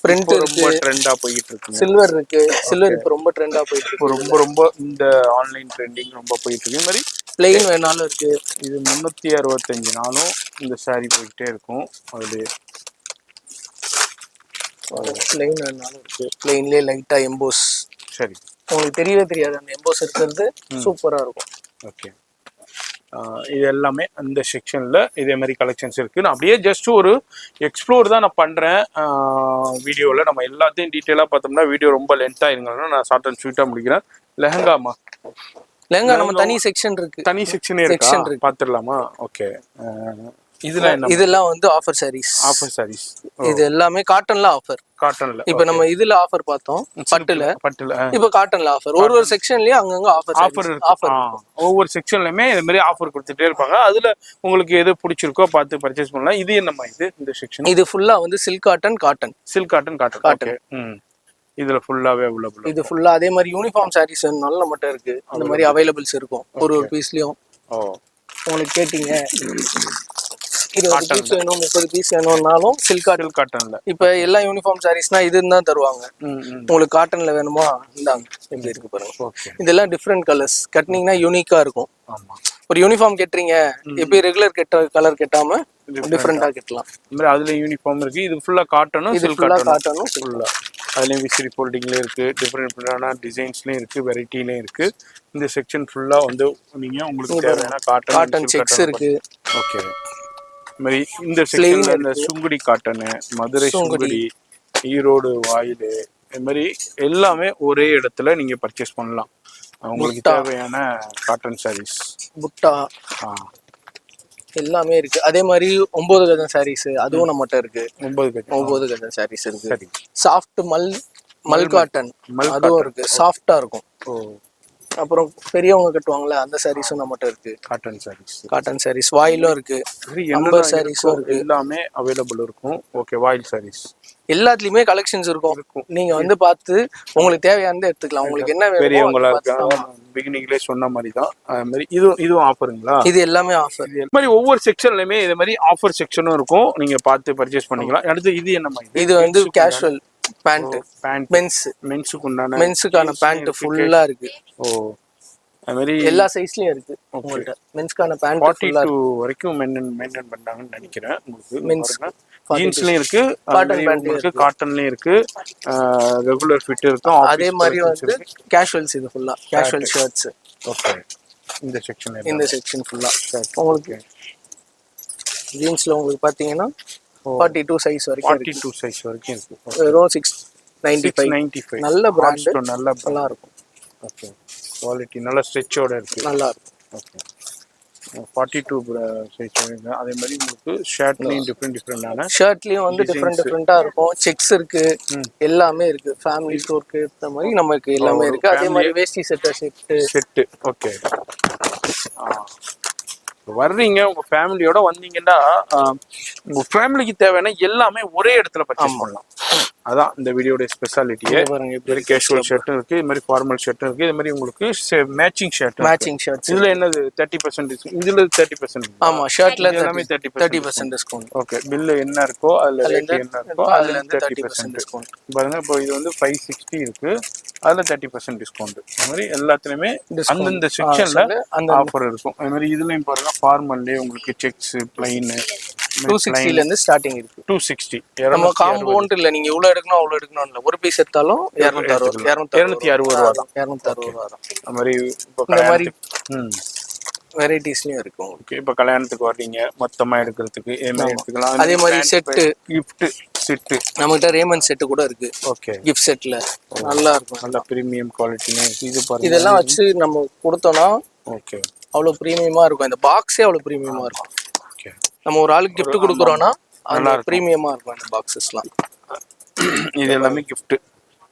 பிரிண்ட்
ரொம்ப ட்ரெண்டா போயிட்டு இருக்கு.
சில்வர் இருக்கு. சில்வர் இப்போ ரொம்ப ட்ரெண்டா போயிட்டு இருக்கு.
ரொம்ப இந்த ஆன்லைன் ட்ரெண்டிங் ரொம்ப போயிட்டு இருக்கு. இந்த மாதிரி
பிளெயின் வேணாலும் இருக்கு.
இது 365 நாளும் இந்த சாரி போயிட்டே இருக்கும். அது
பிளெயின் வேணாலும் இருக்கு. பிளெயின்லயே லைட்டா எம்போஸ்.
சரி,
உங்களுக்கு தெரியவே தெரியாது அந்த எம்போஸ் இருக்கிறது. சூப்பரா இருக்கும்.
ஓகே, இது எல்லாமே அந்த செக்ஷன்ல இதே மாதிரி கலெக்ஷன்ஸ் இருக்கு. நான் அப்படியே ஜஸ்ட் ஒரு எக்ஸ்ப்ளோர் தான் நான் பண்றேன் வீடியோவில். நம்ம எல்லாத்தையும் டீட்டெயிலாக பார்த்தோம்னா வீடியோ ரொம்ப லென்த் ஆயிருங்க. நான் ஷார்ட் அண்ட் ஸ்வீட்டாக முடிக்கிறேன். லெஹங்காமா?
லெஹங்கா நம்ம தனி செக்ஷன் இருக்கு.
தனி செக்ஷனே இருக்கா? பார்த்துடலாமா? ஓகே,
இதெல்லாம் வந்து ஆஃபர் சாரீஸ். இது எல்லாமே காட்டன்ல ஆஃபர். இப்ப நம்ம இதுல ஆஃபர் பார்த்தோம் பட்டுல. இப்ப காட்டன்ல ஆஃபர். ஒரு செக்ஷன்லயே அங்கங்க ஆஃபர்
ஆஃபர். ஒவ்வொரு செக்ஷன்லயுமே இந்த மாதிரி ஆஃபர் கொடுத்துட்டே இருப்பாங்க. அதுல உங்களுக்கு எது பிடிச்சிருக்கோ பார்த்து பர்ச்சேஸ் பண்ணலாம். இது என்னமா இந்த செக்ஷன்?
இது ஃபுல்லா வந்து சில்க் காட்டன்.
இதுல ஃபுல்லாவே அவைலபிள்.
இது ஃபுல்லா அதே மாதிரி யூனிஃபார்ம் சாரீஸ் நல்ல மட்டும் இருக்கு. அந்த மாதிரி அவைலபிள்ஸ் இருக்கும். ஒரு பீஸ்லயும் உங்களுக்கு கேட்டீங்க 20 பீஸ் வேணும் 30 பீஸ் வேணும்னாலும் சில்க் காட்டன்ல. இப்ப எல்லா யூனிஃபார்ம் சாரீஸ்னா இதுன்னு தான் தருவாங்க. உங்களுக்கு காட்டன்ல வேணுமா இந்தாங்க, எப்படி இருக்கு பாருங்க. இதெல்லாம் டிஃப்ரெண்ட் கலர்ஸ். கட்டினீங்கன்னா யூனிக்கா இருக்கும். ஒரு யூனிஃபார்ம் கட்டுறீங்க, எப்படி ரெகுலர் கலர் கட்டாம டிஃப்ரெண்டா கட்டலாம்.
அதுல யூனிஃபார்ம் இருக்கு. இது ஃபுல்லா காட்டனும் சில்க் காட்டனும் ஃபுல்லா. அதுலயும் விசிறி ஃபோல்டிங்ல இருக்கு. டிஃப்ரெண்டான டிசைன்ஸ்லயும் இருக்கு, வெரைட்டிலயும் இருக்கு. இந்த செக்ஷன் ஃபுல்லா வந்து நீங்க உங்களுக்கு தேவையான காட்டன்
செக்ஸ் இருக்கு.
ஓகே, மாதிரி இந்த செக்ஷன்ல இந்த சுங்குடி காட்டனு, மதுரை சுங்குடி, ஈரோடு வாயில், இது மாதிரி எல்லாமே ஒரே இடத்துல நீங்க பர்ச்சேஸ் பண்ணலாம். உங்களுக்கு தேவையான காட்டன் சாரீஸ்,
புட்டா எல்லாமே இருக்கு. அதே மாதிரி 9 கதம் சாரீஸ் அதுவும் நம்மகிட்ட இருக்கு. 9 கதம் சாரீஸ் இருக்கு. சாஃப்ட் மல் காட்டன் அதுவும் இருக்கு. சாஃப்டா இருக்கும். அப்புறம் பெரியவங்க கட்டுவாங்கல்ல அந்த சாரீஸும் நம்மகிட்ட இருக்கு. காட்டன் சாரீஸ் வாயிலும் இருக்கு. நம்பர் சாரீஸும் இருக்கு.
எல்லாமே அவைலபிள் இருக்கும். ஓகே, வாயில் சாரீஸ்
எல்லாத்துலயுமே கலெக்ஷன்ஸ் இருக்கும். நீங்க வந்து பார்த்து உங்களுக்கு தேவையானதை எடுத்துக்கலாம். உங்களுக்கு என்ன வேணும்
பெரியவங்களா இருக்காங்க பிகினிங்ல சொன்ன மாதிரி தான். அது மாதிரி இதுவும் ஆஃபருங்களா?
இது எல்லாமே ஆஃபர்.
இது மாதிரி ஒவ்வொரு செக்ஷன்லயுமே இது மாதிரி ஆஃபர் செக்ஷனும் இருக்கும். நீங்க பார்த்து பர்ச்சேஸ் பண்ணிக்கலாம். அடுத்து இது என்ன மாதிரி?
இது வந்து கேஷுவல் பேண்ட் மென்ஸுக்கான பேண்ட் ஃபுல்லா இருக்கு.
அது மாதிரி
எல்லா சைஸ்லயும் இருக்கு. உங்கள்ட்ட மென்ஸ்க்கான பேண்ட்
42 வரைக்கும் மெயின்டைன் பண்ணாங்கன்னு நினைக்கிறேன். உங்களுக்கு ஜீன்ஸ்லயும் இருக்கு, காட்டன்லயும் இருக்கு, ரெகுலர் ஃபிட் இருக்கும்.
அதே மாதிரி வந்து கேஷுவல்ஸ். இது ஃபுல்லா கேஷுவல் ஷர்ட்ஸ்.
ஓகே, இந்த செக்ஷன்
ஃபுல்லா உங்களுக்கு ஜீன்ஸ்ல உங்களுக்கு பாத்தீங்கன்னா 42 சைஸ் வரைக்கும் இருக்கு. வெறும் 695. நல்ல பிராண்ட், நல்லா இருக்கும்.
ஓகே, குவாலிட்டி நல்ல ஸ்ட்ரெச்சோட இருக்கு, நல்லா இருக்கும். Okay, 42 size. அதே மாதிரி உங்களுக்கு ஷர்ட்லயும் டிஃப்ரெண்டான
ஷர்ட்லயும் வந்து டிஃப்ரெண்டா இருக்கும். செக்ஸ் இருக்கு, எல்லாமே இருக்கு. ஃபேமிலி ஸ்டோருக்கு ஏற்ற மாதிரி நமக்கு எல்லாமே இருக்கு. அதே மாதிரி வேஷ்டி செட்டு.
ஓகே, வர்றீங்க உங்க ஃபேமிலியோட வந்தீங்கன்னா உங்க ஃபேமிலிக்கு தேவையான எல்லாமே ஒரே இடத்துல பர்ச்சேஸ் பண்ணலாம். அதான் இந்த வீடியோட ஸ்பெஷாலிட்டியே. இது கேஷுவல் ஷர்ட்டும் இருக்கு, இது மாதிரி ஃபார்மல் ஷர்ட்டும் இருக்கு, இது மாதிரி உங்களுக்கு மேட்சிங் ஷர்ட். இதுல என்னது 30% டிஸ்கவுண்ட்? இதுல 30%.
ஆமா, ஷர்ட்ல எல்லாமே 30% டிஸ்கவுண்ட்.
ஓகே, பில் என்ன இருக்கோ அதுல ரேட் என்ன இருக்கோ அதுல இருந்து 30% டிஸ்கவுண்ட். பாருங்க, இப்போ இது வந்து 560 இருக்கு, அதுல 30% டிஸ்கவுண்ட். அது மாதிரி எல்லாத்துலயுமே அந்தந்த செக்ஷன்ல ஆஃபர் இருக்கும். அது மாதிரி இதுலயும் பாருங்க, ஃபார்மல்லே உங்களுக்கு செக்ஸ் பிளைன்
260 ல இருந்து ஸ்டார்டிங் இருக்கு.
260.
நம்ம காம்பவுண்ட் இல்ல, நீங்க இவ்வளவு எடுக்கணும் அவ்வளவு எடுக்கணும் இல்ல. ஒரு பீஸ் எடுத்தாலும் 260 ரூபா தான்.
அந்த மாதிரி
இந்த மாதிரி வெரைட்டிஸ்லயும் இருக்கு.
ஓகே, இப்ப கல்யாணத்துக்கு வர்றீங்க மொத்தமா எடுக்கிறதுக்கு எடுத்துக்கலாம்.
அதே மாதிரி செட்டு,
கிஃப்ட் செட்டு
நம்மகிட்ட ரேமன் செட்டு கூட இருக்கு.
ஓகே,
கிஃப்ட் செட்ல நல்லா இருக்கும்.
நல்ல பிரீமியம் குவாலிட்டில இது பாருங்க.
இதெல்லாம் வச்சு நம்ம கொடுத்தோம்னா
ஓகே,
அவ்வளவு பிரீமியமா இருக்கும். இந்த பாக்ஸே அவ்வளவு பிரீமியமா இருக்கும்.
ஓகே,
நம்ம ஒரு ஆளுக்கு கிஃப்ட் கொடுக்குறோம்னா அந்த ப்ரீமியமா இருக்கும் அந்த பாக்ஸஸ்லாம்.
இது எல்லாமே கிஃப்ட்.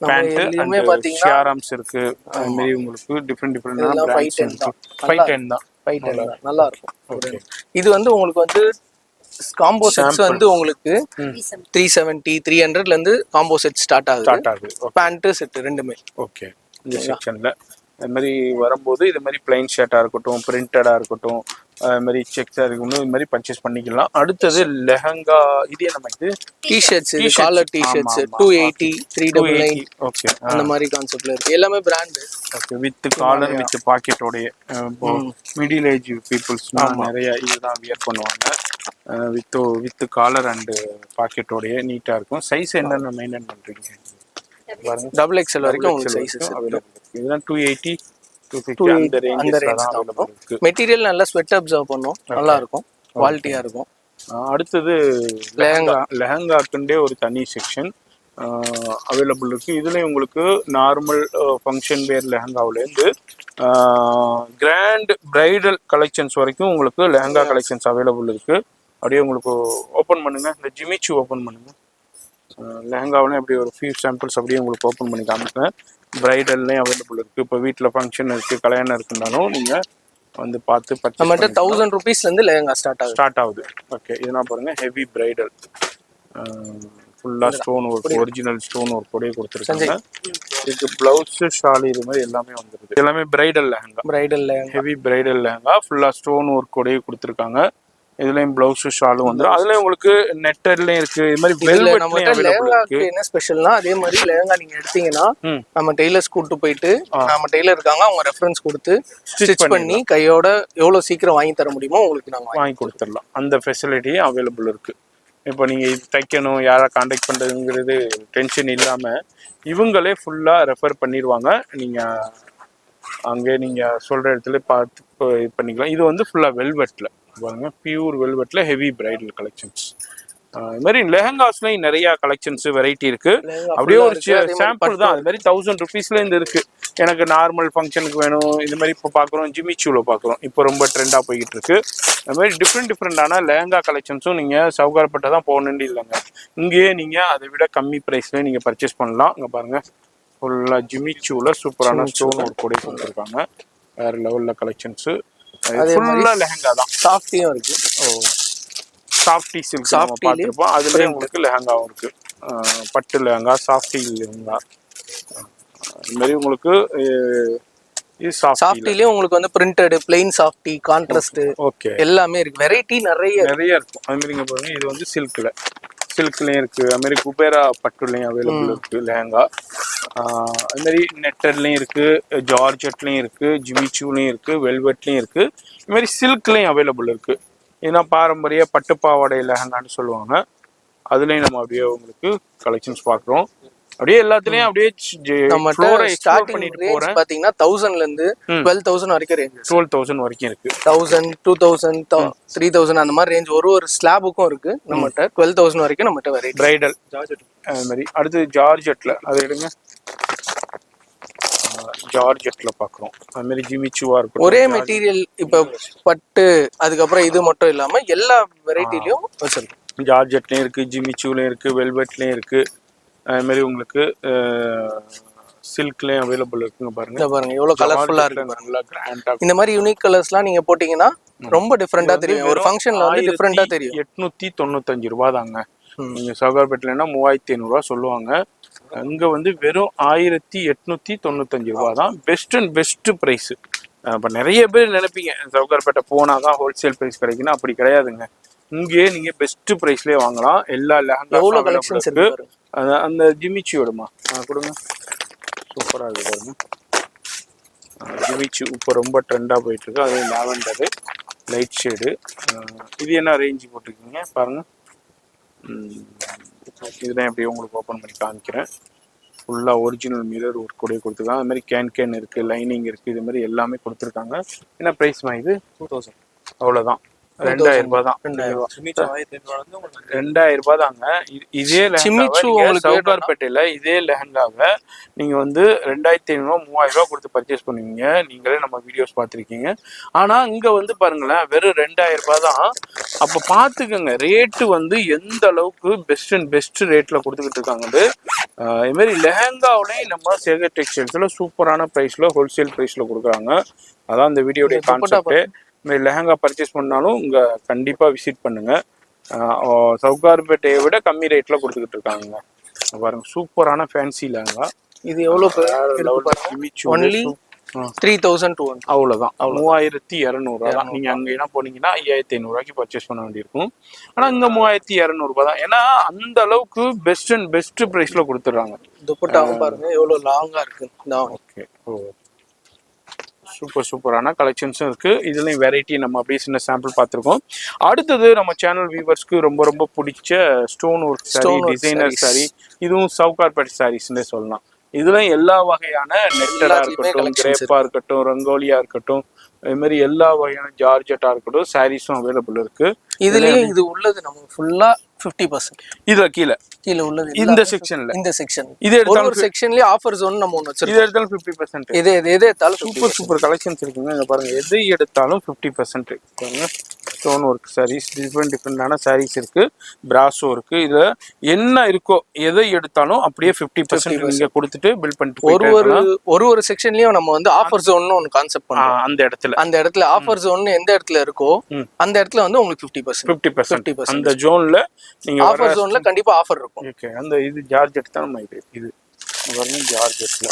பேண்ட் அண்ட் ஷியாராம்ஸ் இருக்கு. அது மாதிரி உங்களுக்கு டிஃபரெண்டான பிராண்ட்ஸ் இருக்கு. 510 தான்.
510 தான். நல்லா இருக்கும். ஓகே. இது வந்து உங்களுக்கு வந்து காம்போ செட்ஸ் வந்து உங்களுக்கு 370 300ல இருந்து காம்போ செட் ஸ்டார்ட் ஆகுது. பேண்ட் செட் ரெண்டுமே.
ஓகே. இந்த செக்ஷன்ல அது மாதிரி வரும்போது இது மாதிரி பிளைன் ஷர்ட்டா இருக்கட்டும், பிரிண்டடா இருக்கட்டும், அது மாதிரி செக்ஸா இருக்கணும், இது மாதிரி பர்ச்சேஸ் பண்ணிக்கலாம். அடுத்தது லெஹங்கா. இது என்ன இது?
டி-ஷர்ட்ஸ், இது காலர் டி-ஷர்ட்ஸ் 280 399.
ஓகே.
அந்த மாதிரி கான்செப்ட்ல இருக்கு. எல்லாமே brand.
Okay. With collar with பாக்கெட்டோட மிடில் ஏஜ் பீப்புள்ஸ்னா நிறைய இதுதான் வியர் பண்ணுவாங்க. வித் காலர் அண்ட் பாக்கெட்டோட நீட்டா இருக்கும். சைஸ் என்னென்ன மெயின்டைன் பண்றீங்க?
டபுள் எக்ஸ்எல் வரைக்கும் உங்களுக்கு சைஸஸ்
அவைலபிள் இருக்கு. இதெல்லாம் 280 250 அந்த ரேஞ்ச்ல தான் அவைலபிள் இருக்கு.
மெட்டீரியல் நல்லா ஸ்வெட் அப்சர்வ் பண்ணும், நல்லா இருக்கும், குவாலிட்டியா இருக்கும்.
அடுத்தது லெஹங்காக்குண்டே ஒரு தனி செக்ஷன் அவைலபிள் இருக்கு. இதுல உங்களுக்கு நார்மல் ஃபங்க்ஷன் வேர் லெஹங்காவிலேருந்து கிராண்ட் பிரைடல் கலெக்ஷன்ஸ் வரைக்கும் உங்களுக்கு லெஹங்கா கலெக்ஷன்ஸ் அவைலபிள் இருக்கு. அப்படியே உங்களுக்கு ஓப்பன் பண்ணுங்க. இந்த ஜிமிச்சு ஓப்பன் பண்ணுங்க. லெஹங்காவிலையும் அப்படி ஒரு ஃபியூ சாம்பிள்ஸ் அப்படியே உங்களுக்கு ஓப்பன் பண்ணி காமிக்கிறேன். பிரைடல்லையும் அவைலபிள் இருக்குது. இப்போ வீட்டில் ஃபங்க்ஷன் இருக்குது, கல்யாணம் இருக்குனாலும் நீங்கள் வந்து பார்த்து
நம்மகிட்ட 1000 rupeesலேருந்து லெஹங்கா ஸ்டார்ட் ஆகுது.
ஓகே. இதெல்லாம் பாருங்கள், ஹெவி பிரைடல் ஃபுல்லாக stone work, original stone work கூடயே கொடுத்துருக்காங்க. இதுக்கு ப்ளவுஸு, ஷாலு இது மாதிரி எல்லாமே வந்துருது. எல்லாமே bridal lehenga, heavy bridal lehenga ஃபுல்லாக ஸ்டோன் ஒர்க் கூடயே கொடுத்துருக்காங்க. இதுலயும் பிளவுஸ் ஷாலும் வந்துடும். அதுல உங்களுக்கு நெட்டர்லயும் இருக்கு. இது மாதிரி
லெஹங்காக்கு என்ன ஸ்பெஷல்னா, அதே மாதிரி லெஹங்கா நீங்க எடுத்தீங்கன்னா நம்ம டெய்லர்ஸ் கூட்டு போயிட்டு, நம்ம டெய்லர் இருக்காங்க, அவங்க ரெஃபரன்ஸ் கொடுத்து ஸ்டிச் பண்ணி கையோட எவ்வளவு சீக்கிரம் வாங்கி தர முடியுமோ உங்களுக்கு நாங்க
வாங்கி கொடுத்துடலாம். அந்த ஃபெசிலிட்டி அவைலபிள் இருக்கு. இப்போ நீங்க இது தைக்கணும், யாரை கான்டாக்ட் பண்றதுங்கிறது டென்ஷன் இல்லாம இவங்களே ஃபுல்லா ரெஃபர் பண்ணிடுவாங்க. நீங்க அங்கே நீங்க சொல்ற இடத்துல பார்த்து இது பண்ணிக்கலாம். இது வந்து ஃபுல்லா வெல்வெட்ல பாருங்க, பியூர் வெல்வெட்ல ஹெவி பிரைடல் கலெக்ஷன்ஸ். இது மாதிரி லெஹங்காஸ்லயும் நிறைய கலெக்ஷன்ஸ் வெரைட்டி இருக்கு. அப்படியே ஒரு சாம்பிள் தான். அது மாதிரி 1000 rupeesல இருந்து இருக்கு. எனக்கு நார்மல் ஃபங்க்ஷனுக்கு வேணும், இது மாதிரி இப்போ பார்க்குறோம், ஜிமிச்சூல பார்க்குறோம், இப்போ ரொம்ப ட்ரெண்டாக போய்கிட்டு இருக்கு. அது மாதிரி டிஃப்ரெண்டான லெஹங்கா கலெக்ஷன்ஸும் நீங்கள் சவுகார்பேட்டை தான் போகணுன்னு இல்லைங்க, இங்கேயே நீங்கள் அதை விட கம்மி ப்ரைஸ்லேயே நீங்கள் பர்ச்சேஸ் பண்ணலாம். இங்கே பாருங்கள், ஃபுல்லாக ஜிமிச்சூல சூப்பரான ஸ்டோன் ஒரு கூட கொடுத்துருக்காங்க. வேறு லெவலில் கலெக்ஷன்ஸு. ஃபுல்லாக லெஹங்கா தான்.
சாஃப்டியும் இருக்கு.
சாஃப்டி சில்க் பார்த்துருப்போம். அதுலேயே உங்களுக்கு லெஹங்காவும் இருக்கு. பட்டு லெஹங்கா, சாஃப்டி லெஹங்கா, இது மாதிரி உங்களுக்கு
சாஃப்டிலயே உங்களுக்கு வந்து printed, plain softy, contrast
okay
எல்லாமே இருக்கு. வெரைட்டி நிறைய
இருக்கும். அது மாதிரி நீங்க பாருங்க, இது வந்து சில்க்லயும் இருக்கு. அது மாதிரி குபேரா பட்டுலயும் அவைலபிள் இருக்கு லெஹங்கா. அது மாதிரி நெட்டர்லயும் இருக்கு, ஜார்ஜெட்லயும் இருக்கு, ஜிமிச்சூலையும் இருக்கு, வெல்வெட்லயும் இருக்கு. இது மாதிரி சில்க்லயும் அவைலபிள் இருக்கு. ஏன்னா பாரம்பரிய பட்டுப்பாவாடை லெஹங்கான்னு சொல்லுவாங்க. அதுலயும் நம்ம அப்படியே உங்களுக்கு கலெக்ஷன்ஸ் பார்க்குறோம். அப்படியே எல்லாத்துலயும் அப்படியே
நம்ம ஸ்டார்டிங் ரேஞ்ச் பாத்தீங்கன்னா 1000ல இருந்து 12000 வரைக்கும் ரேஞ்ச்.
12000 வரைக்கும் இருக்கு.
1000 2000 3000 அந்த மாதிரி ரேஞ்ச் ஒரு ஸ்லாபுக்கும் இருக்கு. நம்மகிட்ட 12000 வரைக்கும் நம்மகிட்ட வெரைட்டி.
பிரைடல் ஜார்ஜெட் அது மாதிரி. அடுத்து ஜார்ஜெட்ல அது எடுங்க, ஜார்ஜெட்ல பாக்குறோம். அது மாதிரி ஜிமிச்சுவா இருக்கும்.
ஒரே மெட்டீரியல் இப்ப பட்டு, அதுக்கப்புறம் இது மட்டும் இல்லாம எல்லா வெரைட்டிலயும் வச்சிருக்கோம்.
ஜார்ஜெட்லயும் இருக்கு, ஜிமிச்சுலயும் இருக்கு, வெல்வெட்லயும் இருக்கு. அது மாதிரி உங்களுக்கு சில்க்லயும் அவைலபிள் இருக்குங்க. பாருங்க
எவ்வளவு கலர்ஃபுல்லா இருக்கு.
நல்லா கிராண்டா
இந்த மாதிரி யூனிக் கலர்ஸ்லாம் நீங்க போட்டீங்கன்னா ரொம்ப டிஃபரெண்டா தெரியும். ஒரு ஃபங்க்ஷன்ல வந்து டிஃபரெண்டா தெரியும்.
895 ரூபாய் தாங்க. நீங்க சவுகார்பேட்லன்னா 3500 ரூபாய் சொல்லுவாங்க. அங்க வந்து வெறும் 1895 ரூபாய் தான். Best and best price. இப்போ நிறைய பேர் நினைப்பீங்க சவுகார்பேட்டை போனாதான் ஹோல்சேல் பிரைஸ் கிடைக்குன்னா, அப்படி கிடையாதுங்க. இங்கேயே நீங்க பெஸ்ட் பிரைஸ்லயே வாங்கலாம். எல்லா லெஹங்கா கலெக்ஷன்ஸ் இருக்கு. அந்த ஜிமிச்சு விடுமா கொடுங்க, சூப்பரா இருக்கு பாருங்க. ஜிமிச்சு இப்போ ரொம்ப ட்ரெண்டா போயிட்டு இருக்கு. அது லாவெண்டரு லைட் ஷேடு. இது என்ன ரேஞ்சு போட்டிருக்கீங்க பாருங்க. இதுதான் எப்படி உங்களுக்கு ஓப்பன் பண்ணி காமிக்கிறேன். ஃபுல்லாக ஒரிஜினல் மிரர் ஒர்க் கூட கொடுத்துருக்காங்க. அது மாதிரி கேன் இருக்குது, லைனிங் இருக்குது, இது மாதிரி எல்லாமே கொடுத்துருக்காங்க. என்ன ப்ரைஸ்மா இது? 2000. அவ்வளோதான், 2000 ரூபாய் தான். 2000 ரூபாய் தாங்க. இதே சவுகார்பேட்டையில இதே லெஹங்காவை நீங்க வந்து 2500 3000 ரூபாய் கொடுத்து பர்ச்சேஸ் பண்ணுவீங்க. நீங்களே நம்ம வீடியோஸ் பார்த்துருக்கீங்க. ஆனா இங்க வந்து பாருங்களேன், வெறும் 2000 ரூபாய் தான் அப்போ பார்த்துக்கோங்க ரேட்டு வந்து எந்த அளவுக்கு பெஸ்ட் அண்ட் பெஸ்ட் ரேட்டில் கொடுத்துக்கிட்டு இருக்காங்க. இது மாதிரி லெஹங்காவிலையும் நம்ம சேகர் டெக்ஸ்டைல்ஸில் சூப்பரான ப்ரைஸில் ஹோல்சேல் ப்ரைஸில் கொடுக்குறாங்க. அதான் இந்த வீடியோடைய கான்செப்ட்டு. இதுமாதிரி லெஹங்கா பர்ச்சேஸ் பண்ணாலும் இங்கே கண்டிப்பாக விசிட் பண்ணுங்கள். சவுகார்பேட்டையை விட கம்மி ரேட்டில் கொடுத்துக்கிட்டு இருக்காங்க. பாருங்க சூப்பரான ஃபேன்சி லெஹங்கா.
இது எவ்வளோ ஒன்லி 3200.
அவ்வளோதான், 3200 தான். நீங்கள் அங்கே என்ன போனீங்கன்னா 5500 பர்ச்சேஸ் பண்ண வேண்டியிருக்கும். ஆனால் இங்கே 3200 தான். ஏன்னா அந்த அளவுக்கு பெஸ்ட் அண்ட் பெஸ்ட் ப்ரைஸில் கொடுத்துட்றாங்க.
துப்பட்டாவும் பாருங்க எவ்வளோ லாங்காக இருக்கு.
ஓகே, ஓ சூப்பரான கலெக்ஷன்ஸும் இருக்கு. இதுலயும் வெரைட்டி நம்ம அப்படியே சின்ன சாம்பிள் பார்த்துருக்கோம். அடுத்தது நம்ம சேனல் வியூவர்ஸ்க்கு ரொம்ப ரொம்ப பிடிச்ச stone work sorry, designer sorry. இதுவும் சவுகார்பேட் சாரீஸ்னே சொல்லலாம். இதுல எல்லா வகையான நெட்டடா இருக்கட்டும், கிரேப்பா இருக்கட்டும், ரங்கோலியா இருக்கட்டும், இது மாதிரி எல்லா வகையான ஜார்ஜெட்டா இருக்கட்டும் சாரீஸும் அவைலபிள் இருக்கு.
இதுலயும் இது உள்ளது நம்ம ஃபுல்லா 50%.
இதுல கீழே
உள்ளது
இந்த செக்ஷன்ல,
இந்த செக்ஷன்
இது எடுத்தாலும்
ஒரு செக்ஷன்லயே ஆஃபர் ஜோன் நம்ம ஒன்னு வச்சிருக்கோம்.
இது எடுத்தாலும் 50%.
எது எடுத்தாலும்
சூப்பர் கலெக்ஷன்ஸ் இருக்குங்க. இங்க பாருங்க, எது எடுத்தாலும் 50% பாருங்க. ஸ்டோன் ஒர்க் சாரீஸ், டிஃப்ரெண்டான சாரீஸ் இருக்கு, பிராசோ இருக்கு. இதுல என்ன இருக்கோ எதை எடுத்தாலும் அப்படியே 50% நீங்க கொடுத்துட்டு பில் பண்ணிட்டு
ஒரு செக்ஷன்லயும் நம்ம வந்து ஆஃபர் ஜோன் ஒன்னு கான்செப்ட் பண்றோம். அந்த இடத்துல ஆஃபர் ஜோன் எந்த இடத்துல இருக்கோ அந்த இடத்துல வந்து உங்களுக்கு 50%
அந்த ஜோன்ல நீங்க
ஆஃபர் ஜோன்ல கண்டிப்பா ஆஃபர் இருக்கும்.
ஓகே, அந்த இது ஜார்ஜெட் தான் நம்ம இது பாருங்க, ஜார்ஜெட்ல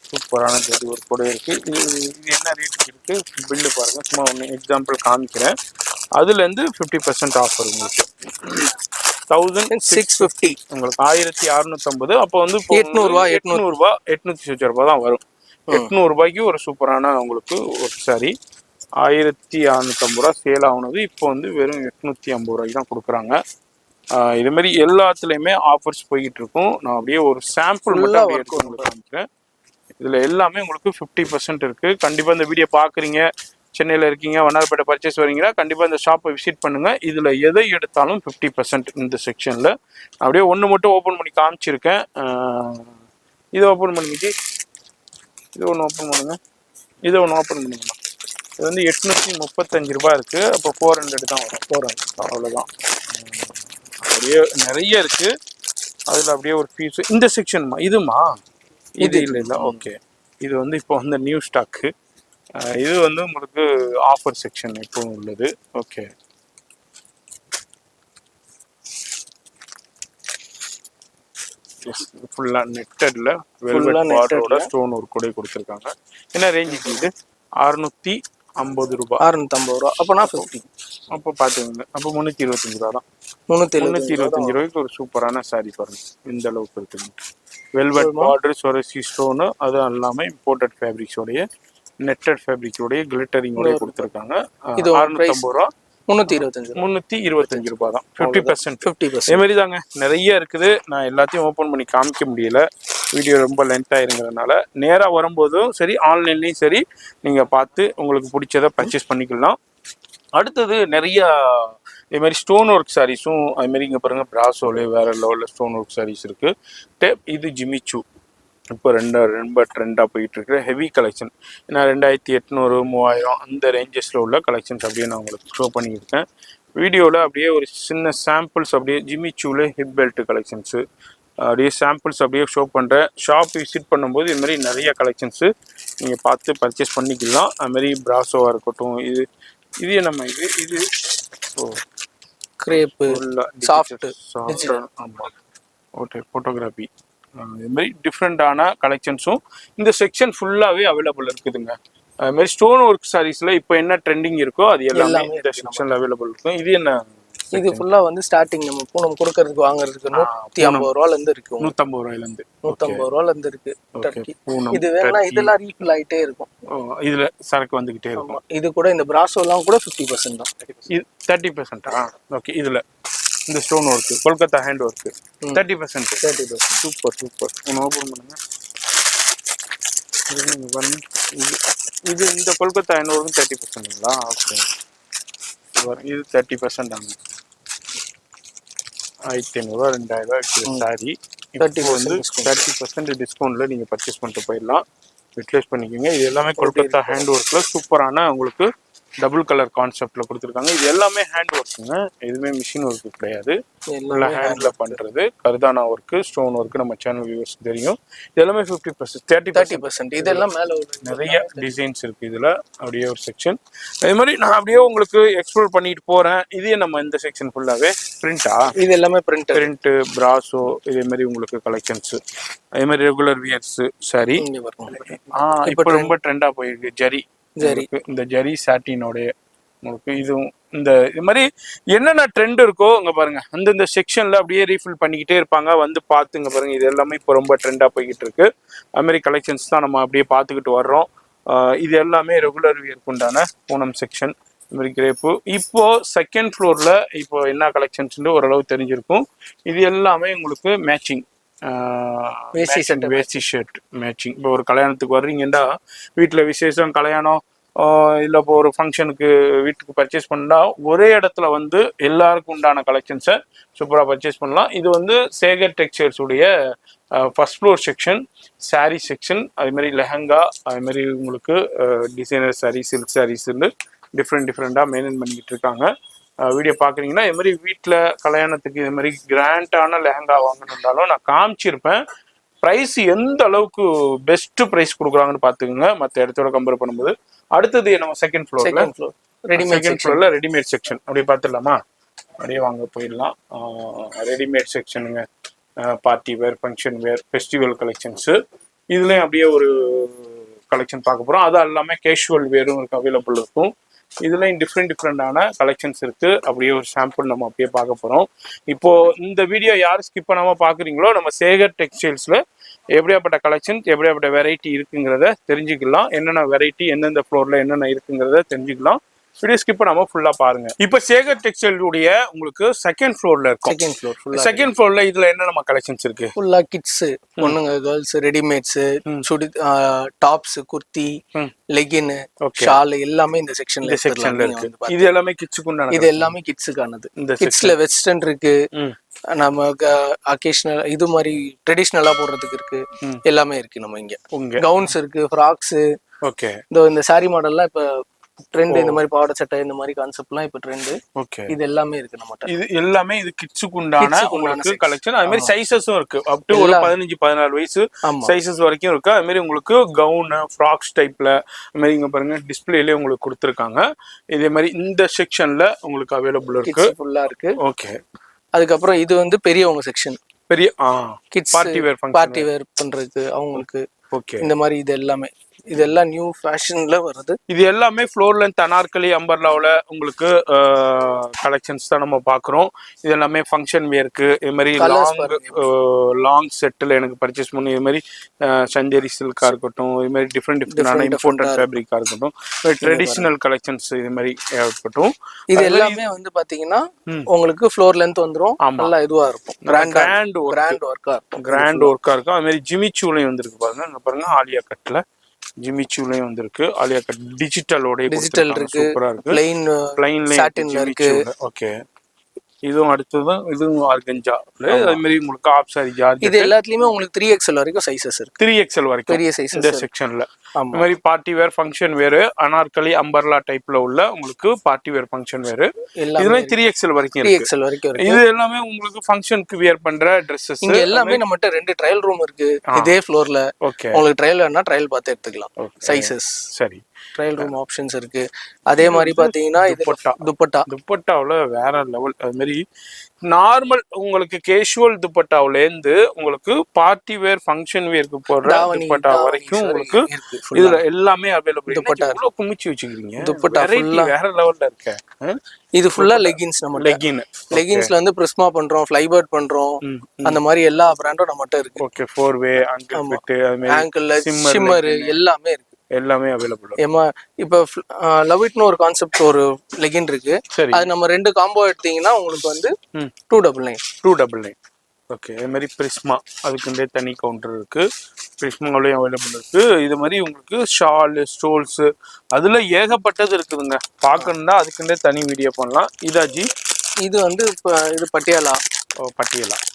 சூப்பரான ஜரி ஒரு கூட இருக்கு. இது என்ன ரேட்டுக்கு இருக்கு பில்லு பாருங்க. சும்மா ஒன்று எக்ஸாம்பிள் காமிக்கிறேன். அதுல இருந்து 50% ஆஃபர் உங்களுக்கு
1650,
உங்களுக்கு 1650. அப்போ வந்து
800
ரூபாய் தான் வரும். 800 ரூபாய்க்கு ஒரு சூப்பரான உங்களுக்கு ஒரு சாரி 1650 ரூபா சேல் ஆகுனது இப்போ வந்து வெறும் 850 ரூபாய்க்கு தான் கொடுக்குறாங்க. இது மாதிரி எல்லாத்துலயுமே ஆஃபர்ஸ் போய்கிட்டு இருக்கும். நான் அப்படியே ஒரு சாம்பிள் மட்டும் எடுத்து உங்களுக்கு காமிக்கிறேன். இதுல எல்லாமே உங்களுக்கு 50% இருக்கு. கண்டிப்பா இந்த வீடியோ பாக்குறீங்க, சென்னையில இருக்கீங்க, வண்ணாரப்பேட்டை பர்ச்சேஸ் வரீங்கன்னா கண்டிப்பா இந்த ஷாப்பை விசிட் பண்ணுங்க. இதுல எதை எடுத்தாலும் 50% இந்த செக்ஷன்ல. அப்படியே ஒன்று மட்டும் ஓப்பன் பண்ணி காமிச்சிருக்கேன். இதை ஓப்பன் பண்ணிக்கிட்டு இது ஒன்று ஓப்பன் பண்ணுங்க, இதை ஒன்று ஓப்பன் பண்ணுங்கம்மா. இது வந்து 835 ரூபாய் இருக்கு. அப்போ 400 தான் வரும். 400 அவ்வளோதான். அப்படியே நிறைய இருக்கு. அதுல அப்படியே ஒரு பீஸ் இந்த செக்ஷன்மா. இதுமா இது இல்லை. ஓகே, இது வந்து இப்போ வந்து நியூ ஸ்டாக்கு. இது வந்து உங்களுக்கு ஆஃபர் செக்ஷன் இப்போ உள்ளது. ஓகே, ஃபுல்லா நெட்டட்ல வெல்வெட் பார்டரோட ஸ்டோன் ஒர்க் கூட கொடுத்துருக்காங்க. என்ன ரேஞ்சுக்கு இது? 650 ரூபாய்.
650 ரூபா. அப்போனா 50.
அப்போ பார்த்துக்கோங்க. அப்போ 325 ரூபா தான்.
325
ரூபாய்க்கு ஒரு சூப்பரான சாரி பாருங்க. இந்த அளவுக்கு இருக்குங்க. வெல்வெட் பார்டர், சொரசி ஸ்டோனு, அது எல்லாமே இம்போர்ட்டட் ஃபேப்ரிக்ஸோடைய, நெட்டட் ஃபேப்ரிக்ஸோடைய, கிளிட்டரிங்கோடைய கொடுத்துருக்காங்க.
இது
650 ரூபா.
325
ரூபாய் தான். 50%. இதே மாதிரி தாங்க நிறைய இருக்குது. நான் எல்லாத்தையும் ஓப்பன் பண்ணி காமிக்க முடியல, வீடியோ ரொம்ப லென்த் ஆயிருங்கிறதுனால. நேராக வரும்போதும் சரி, ஆன்லைன்லேயும் சரி, நீங்கள் பார்த்து உங்களுக்கு பிடிச்சதை பர்ச்சேஸ் பண்ணிக்கலாம். அடுத்தது நிறைய இதே மாதிரி ஸ்டோன் ஒர்க் சாரீஸும் அதுமாரி இங்கே பாருங்கள், பிராசோலே வேறு லெவலில் ஸ்டோன் ஒர்க் சாரீஸ் இருக்குது. இது ஜிமிச்சு இப்போ ரொம்ப ட்ரெண்டாக போயிட்டு இருக்கிற ஹெவி கலெக்ஷன். ஏன்னா 2800, 3000 அந்த ரேஞ்சஸில் உள்ள கலெக்ஷன்ஸ் அப்படியே நான் உங்களுக்கு ஷோ பண்ணியிருக்கேன் வீடியோவில். அப்படியே ஒரு சின்ன சாம்பிள்ஸ் அப்படியே ஜிமிச்சூவில் ஹிப் பெல்ட் கலெக்ஷன்ஸு அப்படியே சாம்பிள்ஸ் அப்படியே ஷோ பண்ணுறேன். ஷாப் விசிட் பண்ணும்போது இது மாதிரி நிறைய கலெக்ஷன்ஸு நீங்கள் பார்த்து பர்ச்சேஸ் பண்ணிக்கலாம். அதுமாரி பிராசோவாக இருக்கட்டும், இது நம்ம இது
கிரேப்பு, சாஃப்ட்,
ஆமாம், ஓகே, ஃபோட்டோகிராஃபி, இது மாதிரி டிஃப்ரெண்டான கலெக்ஷன்ஸும் இந்த செக்ஷன் ஃபுல்லாகவே அவைலபிள் இருக்குதுங்க. அது மாதிரி ஸ்டோன் ஒர்க் சாரீஸில் இப்போ என்ன ட்ரெண்டிங் இருக்கோ அது எல்லாமே இந்த செக்ஷனில் அவைலபிள் இருக்கும். இது என்ன?
இது ஃபுல்லா வந்து ஸ்டார்டிங் நம்ம பூனம் கொடுக்கறதுக்கு வாங்குறதுக்கு 150 ரூபாயில இருந்து இருக்கு.
150 ரூபாயில இருந்து
150 ரூபாயில இருந்து இருக்கு. இது வேணா இதெல்லாம் ரீஃபில் ஆயிட்டே இருக்கும்.
இதுல சரக்கு வந்துகிட்டே இருக்கும்.
இது கூட இந்த பிராசோலாம் கூட 50% தான்.
இது 30%. ஓகே, இதுல இந்த stone work, Kolkata hand work 30%. Super. ஒன்று ஓப்பன் பண்ணுங்க. இது இந்த கொல்கத்தா ஹேண்ட் ஒர்க் 30%ங்களா? ஓகே, இது 30% ஆகும். 1500 2000 சாரி. இப்போ வந்து 30% டிஸ்கவுண்ட்ல நீங்க பர்ச்சேஸ் பண்ணிட்டு போயிடலாம். யூட்டிலைஸ் பண்ணிக்கோங்க. இது எல்லாமே கொல்கத்தா ஹேண்ட் ஒர்க்ல சூப்பரான உங்களுக்கு டபுள் கலர் கான்செப்ட்ல கொடுத்துருக்காங்க. இது எல்லாமே ஹேண்ட் ஒர்க்குங்க, எதுவுமே மிஷின் ஒர்க்கு கிடையாது. நல்லா ஹேண்ட்ல பண்றது, கர்தானா ஒர்க்கு, ஸ்டோன் ஒர்க்கு. நம்ம சேனல் வியூவர்ஸ் தெரியும். இது எல்லாமே 50%,
30%. இதெல்லாம் மேல
நிறைய டிசைன்ஸ் இருக்கு இதுல. அப்படியே ஒரு செக்ஷன். அதே மாதிரி நான் அப்படியே உங்களுக்கு எக்ஸ்ப்ளோர் பண்ணிட்டு போறேன். இதே நம்ம இந்த செக்ஷன் ஃபுல்லாவே பிரிண்டா,
இது எல்லாமே பிரிண்ட்,
பிராசோ, இதே மாதிரி உங்களுக்கு கலெக்ஷன்ஸ். அதே மாதிரி ரெகுலர் வியர்ஸ் சாரி. இப்போ ரொம்ப ட்ரெண்டா போயிருக்கு ஜரி. இந்த ஜரி சாட்டினோட உங்களுக்கு இதுவும் இது மாதிரி என்னென்ன ட்ரெண்ட் இருக்கோ இங்க பாருங்க, அந்தந்த செக்ஷன்ல அப்படியே ரீஃபில் பண்ணிக்கிட்டே இருப்பாங்க. வந்து பார்த்துங்க பாருங்க, இது எல்லாமே இப்போ ரொம்ப ட்ரெண்டா போய்கிட்டு இருக்கு. அது மாதிரி கலெக்ஷன்ஸ் தான் நம்ம அப்படியே பார்த்துக்கிட்டு வர்றோம். இது எல்லாமே ரெகுலர் வியர்க்கு உண்டான பூனம் செக்ஷன். இது மாதிரி கிரேப்பு. இப்போ செகண்ட் ஃப்ளோர்ல இப்போ என்ன கலெக்ஷன்ஸ் ஓரளவு தெரிஞ்சிருக்கும். இது எல்லாமே உங்களுக்கு மேட்சிங் வேஷ்டி ஷர்ட் மேட்சிங். இப்போ ஒரு கல்யாணத்துக்கு வர்றீங்கன்னா, வீட்டில் விசேஷம், கல்யாணம், இல்லை இப்போ ஒரு ஃபங்க்ஷனுக்கு வீட்டுக்கு பர்ச்சேஸ் பண்ணால் ஒரே இடத்துல வந்து எல்லாருக்கும் உண்டான கலெக்ஷன்ஸை சூப்பராக பர்ச்சேஸ் பண்ணலாம். இது வந்து சேகர் டெக்ஸ்டைல்ஸ் உடைய first floor section, sari section. அதுமாதிரி லெஹங்கா, அதுமாதிரி உங்களுக்கு டிசைனர் சாரீ, சில்க் சாரீஸ்ன்னு டிஃப்ரெண்ட்டாக மெயின்டைன் பண்ணிக்கிட்டு இருக்காங்க. வீடியோ பார்க்குறீங்கன்னா, இது மாதிரி வீட்டில் கல்யாணத்துக்கு இது மாதிரி கிராண்டான லெஹங்கா வாங்கணுன்னாலும் நான் காமிச்சிருப்பேன். ப்ரைஸ் எந்த அளவுக்கு பெஸ்ட் ப்ரைஸ் கொடுக்குறாங்கன்னு பார்த்துக்குங்க, மற்ற இடத்தோட கம்பேர் பண்ணும்போது. அடுத்தது நம்ம செகண்ட் ஃப்ளோர்ல ரெடிமேட் செக்ஷன் அப்படியே பார்த்துடலாமா? அப்படியே வாங்க போயிடலாம். ரெடிமேட் செக்ஷனுங்க, party wear, function wear, festival collections. இதுலேயும் அப்படியே ஒரு கலெக்ஷன் பார்க்க போகிறோம். அது எல்லாமே கேஷுவல் வேரும் இருக்கு, அவைலபிள் இருக்கும். இதுலேயும் டிஃப்ரெண்டான கலெக்ஷன்ஸ் இருக்கு. அப்படியே ஒரு சாம்பிள் நம்ம அப்படியே பார்க்க போகிறோம். இப்போ இந்த வீடியோ யார் ஸ்கிப் பண்ணாமல் பார்க்குறீங்களோ, நம்ம சேகர் டெக்ஸ்டைல்ஸில் எப்படியாப்பட்ட கலெக்ஷன்ஸ், எப்படியாப்பட்ட வெரைட்டி இருக்குங்கிறத தெரிஞ்சுக்கலாம். என்னென்ன வெரைட்டி, எந்தெந்த ஃப்ளோரில் என்னென்ன இருக்குங்கிறத தெரிஞ்சுக்கலாம். வீடியோ ஸ்கிப் பண்ணாம ஃபுல்லா பாருங்க. இப்போ சேகர் டெக்ஸ்டைல் உடைய உங்களுக்கு செகண்ட் ஃப்ளோர்ல இருக்கும். செகண்ட் ஃப்ளோர்ல இதுல என்ன நம்ம கலெக்ஷன்ஸ் இருக்கு?
ஃபுல்லா கிட்ஸ், பொண்ணுங்க, கேர்ள்ஸ், ரெடிமேட்ஸ், சுடி டாப்ஸ், குர்த்தி, லெகின், ஷால் எல்லாமே இந்த செக்ஷன்ல
இருக்கு. இது எல்லாமே கிட்ஸுக்கு உண்டான,
இது எல்லாமே கிட்ஸுக்கானது. இந்த கிட்ஸ்ல வெஸ்டர்ன் இருக்கு, நமக்கு அகேஷனல் இது மாதிரி ட்ரெடிஷ்னலா போடுறதுக்கு இருக்கு, எல்லாமே இருக்கு. நம்ம இங்க கவுன்ஸ் இருக்கு, ஃப்ராக்ஸ்.
ஓகே.
இந்த சாரி மாடல்லாம் இப்ப ட்ரெண்ட், இந்த மாதிரி பாவாடை சட்டை, இந்த மாதிரி கான்செப்ட்லாம் இப்ப ட்ரெண்ட். ஓகே. இது எல்லாமே இருக்கு நம்மட்ட. இது எல்லாமே
இது கிட்ஸுக்கு உண்டான உங்களுக்கு கலெக்ஷன். அது மாதிரி சைஸஸும் இருக்கு. அப் டு ஒரு 15-16 வயசு சைஸஸ் வரைக்கும் இருக்கு. அது மாதிரி உங்களுக்கு கவுன், ஃப்ராக்ஸ் டைப்ல அது மாதிரி இங்க பாருங்க டிஸ்பிளேலயே உங்களுக்கு கொடுத்துருக்காங்க. இதே மாதிரி இந்த செக்ஷன்ல உங்களுக்கு அவைலபிள் இருக்கு, ஃபுல்லா இருக்கு. ஓகே. அதுக்கப்புறம் இது வந்து பெரியவங்க செக்ஷன், பெரிய கிட்ஸ் பார்ட்டி வேர் பண்றதுக்கு அவங்களுக்கு. ஓகே. இந்த மாதிரி இது எல்லாமே, இதெல்லாம் நியூ ஃபேஷன்ல வருது. இது எல்லாமே ஃப்ளோர் லென்த் அனார்கலி அம்பர்லாவில் உங்களுக்கு கலெக்ஷன்ஸ் தான் நம்ம பார்க்குறோம். இது எல்லாமே ஃபங்க்ஷன் வேருக்கு. இது மாதிரி லாங் செட்டில் எனக்கு பர்ச்சேஸ் பண்ணி, இது மாதிரி சந்தேரி சில்காக இருக்கட்டும், இது மாதிரி டிஃப்ரெண்டான இம்போர்ட்டட் ஃபேப்ரிக்காக இருக்கட்டும், ட்ரெடிஷ்னல் கலெக்ஷன்ஸ் இது மாதிரி இருக்கட்டும். இது எல்லாமே வந்து பார்த்தீங்கன்னா உங்களுக்கு ஃப்ளோர் லென்த் வந்துடும். நல்லா இதுவாக இருக்கும், கிராண்ட் ஒர்க்காக இருக்கும், அது மாதிரி ஜிமிச்சூலையும் வந்துருக்கு பாருங்க. அங்கே பாருங்க ஆலியா கட்டில் ஜிமிச்சூலையும் வந்திருக்கு. ஆலியா கட் டிஜிட்டல் இருக்கு, சூப்பரா இருக்கு. பிளைன் சாட்டின்ல இருக்கு. ஓகே. இதுவும் அடுத்தது, இதுவும் ஆர்கஞ்சா. அதே மாதிரி உங்களுக்கு ஆப் சாரி ஜார்ஜெட். இது எல்லாத்துலயுமே உங்களுக்கு 3XL வரைக்கும் சைஸஸ் இருக்கு. 3XL வரைக்கும் பெரிய சைஸ் இந்த செக்ஷன்ல. இந்த மாதிரி பார்ட்டி வேர், ஃபங்க்ஷன் வேர், அனார்கலி அம்பர்லா டைப்ல உள்ள உங்களுக்கு பார்ட்டி வேர், ஃபங்க்ஷன் வேர், இதுல 3XL வரைக்கும் இருக்கு. 3XL வரைக்கும் இருக்கு. இது எல்லாமே உங்களுக்கு ஃபங்க்ஷனுக்கு வியர் பண்ற Dresses. இங்க எல்லாமே நம்மட்ட 2 ட்ரையல் ரூம் இருக்கு இதே ஃப்ளோர்ல. ஓகே. உங்களுக்கு ட்ரையல் வேணா ட்ரையல் பார்த்து எடுத்துக்கலாம். சைஸஸ் சரி, ட்ரையல் ரூம் ஆப்ஷன்ஸ் இருக்கு. அதே மாதிரி பாத்தீங்கன்னா துப்பட்டாவுல வேற லெவல். அது மாதிரி நார்மல் உங்களுக்கு கேஷுவல் துப்பட்டாவுல இருந்து உங்களுக்கு பார்ட்டி வேர், ஃபங்க்ஷன் வேருக்கு போடுற துப்பட்டா வரைக்கும் உங்களுக்கு இதுல எல்லாமே அவைலபிள். துப்பட்டா எவ்வளவு குமிச்சு வச்சுக்கிறீங்க, துப்பட்டா வேற லெவல்ல இருக்கு. இது ஃபுல்லா லெகின்ஸ். நம்ம லெகின்ஸ்ல வந்து பிரிஸ்மா பண்றோம், ஃப்ளைபர்ட் பண்றோம், அந்த மாதிரி எல்லா பிராண்டும் நம்மகிட்ட இருக்கு. ஓகே. 4-வே, ஆங்கிள், ஷிம்மர் எல்லாமே இருக்கு, எல்லாமே அவைலபிள். ஏமா இப்போ லவ் இட்னு ஒரு கான்செப்ட், ஒரு லெகின் இருக்கு. அது நம்ம 2 காம்போ எடுத்தீங்கன்னா உங்களுக்கு வந்து 299. ஓகே. அதே மாதிரி பிரிஸ்மா, அதுக்குண்டே தனி கவுண்டர் இருக்கு. பிரிஸ்மாவிலையும் அவைலபிள் இருக்கு. இது மாதிரி உங்களுக்கு ஷால், ஸ்டோல்ஸ், அதுல ஏகப்பட்டது இருக்குதுங்க. பார்க்கணும்னா அதுக்குண்டே தனி வீடியோ பண்ணலாம். இதாஜி இது வந்து இப்போ இது பட்டியாலா.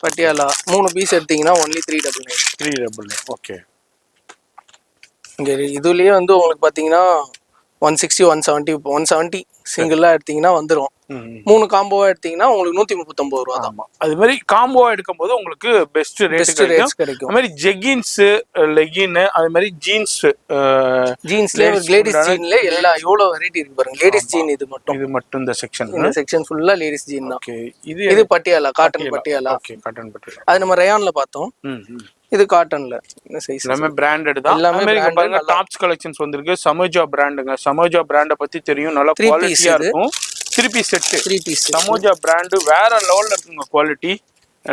பட்டியாலா 3 பீஸ் எடுத்தீங்கன்னா ஒன்லி 399. ஓகே. இங்க இதுலயே வந்து உங்களுக்கு பாத்தீங்கன்னா
160 170 170 சிங்கிளா எடுத்தீங்கன்னா வந்துடும். 3 காம்போவா எடுத்தீங்கன்னா உங்களுக்கு 139 ரூபா தான்.
ஆமா அது மாதிரி காம்போவா எடுக்கும் போது உங்களுக்கு பெஸ்ட்
பெஸ்ட்
ரேட்
ரேட்ஸ் கிடைக்கும்.
அது மாதிரி ஜெகின்ஸ் லெகின் அது மாதிரி ஜீன்ஸ்
ஜீன்ஸ்லயே லேடிஸ் ஜீன்ல எல்லா எவ்வளவு வெரைட்டி இருக்கு பாருங்க. லேடிஸ் ஜீன் இது
மட்டும் இந்த செக்ஷன்
ஃபுல்லா லேடிஸ் ஜீன் தான்.
ஓகே
இது Patiala cotton Patiala.
Okay cotton Patiala
அது நம்ம ரயான்ல பார்த்தோம். இது காட்டன்ல இந்த சைஸ்
எல்லாமே பிராண்டட் தான். எல்லாமே பாருங்க டாப்ஸ் கலெக்ஷன்ஸ் வந்திருக்கு. சமோஜா பிராண்டுங்க. சமோஜா பிராண்ட பத்தி தெரியும், நல்ல குவாலிட்டியா இருக்கும். 3 பீஸ் செட்
3 பீஸ்
சமோஜா பிராண்டு வேற லெவல்ல இருக்குங்க குவாலிட்டி.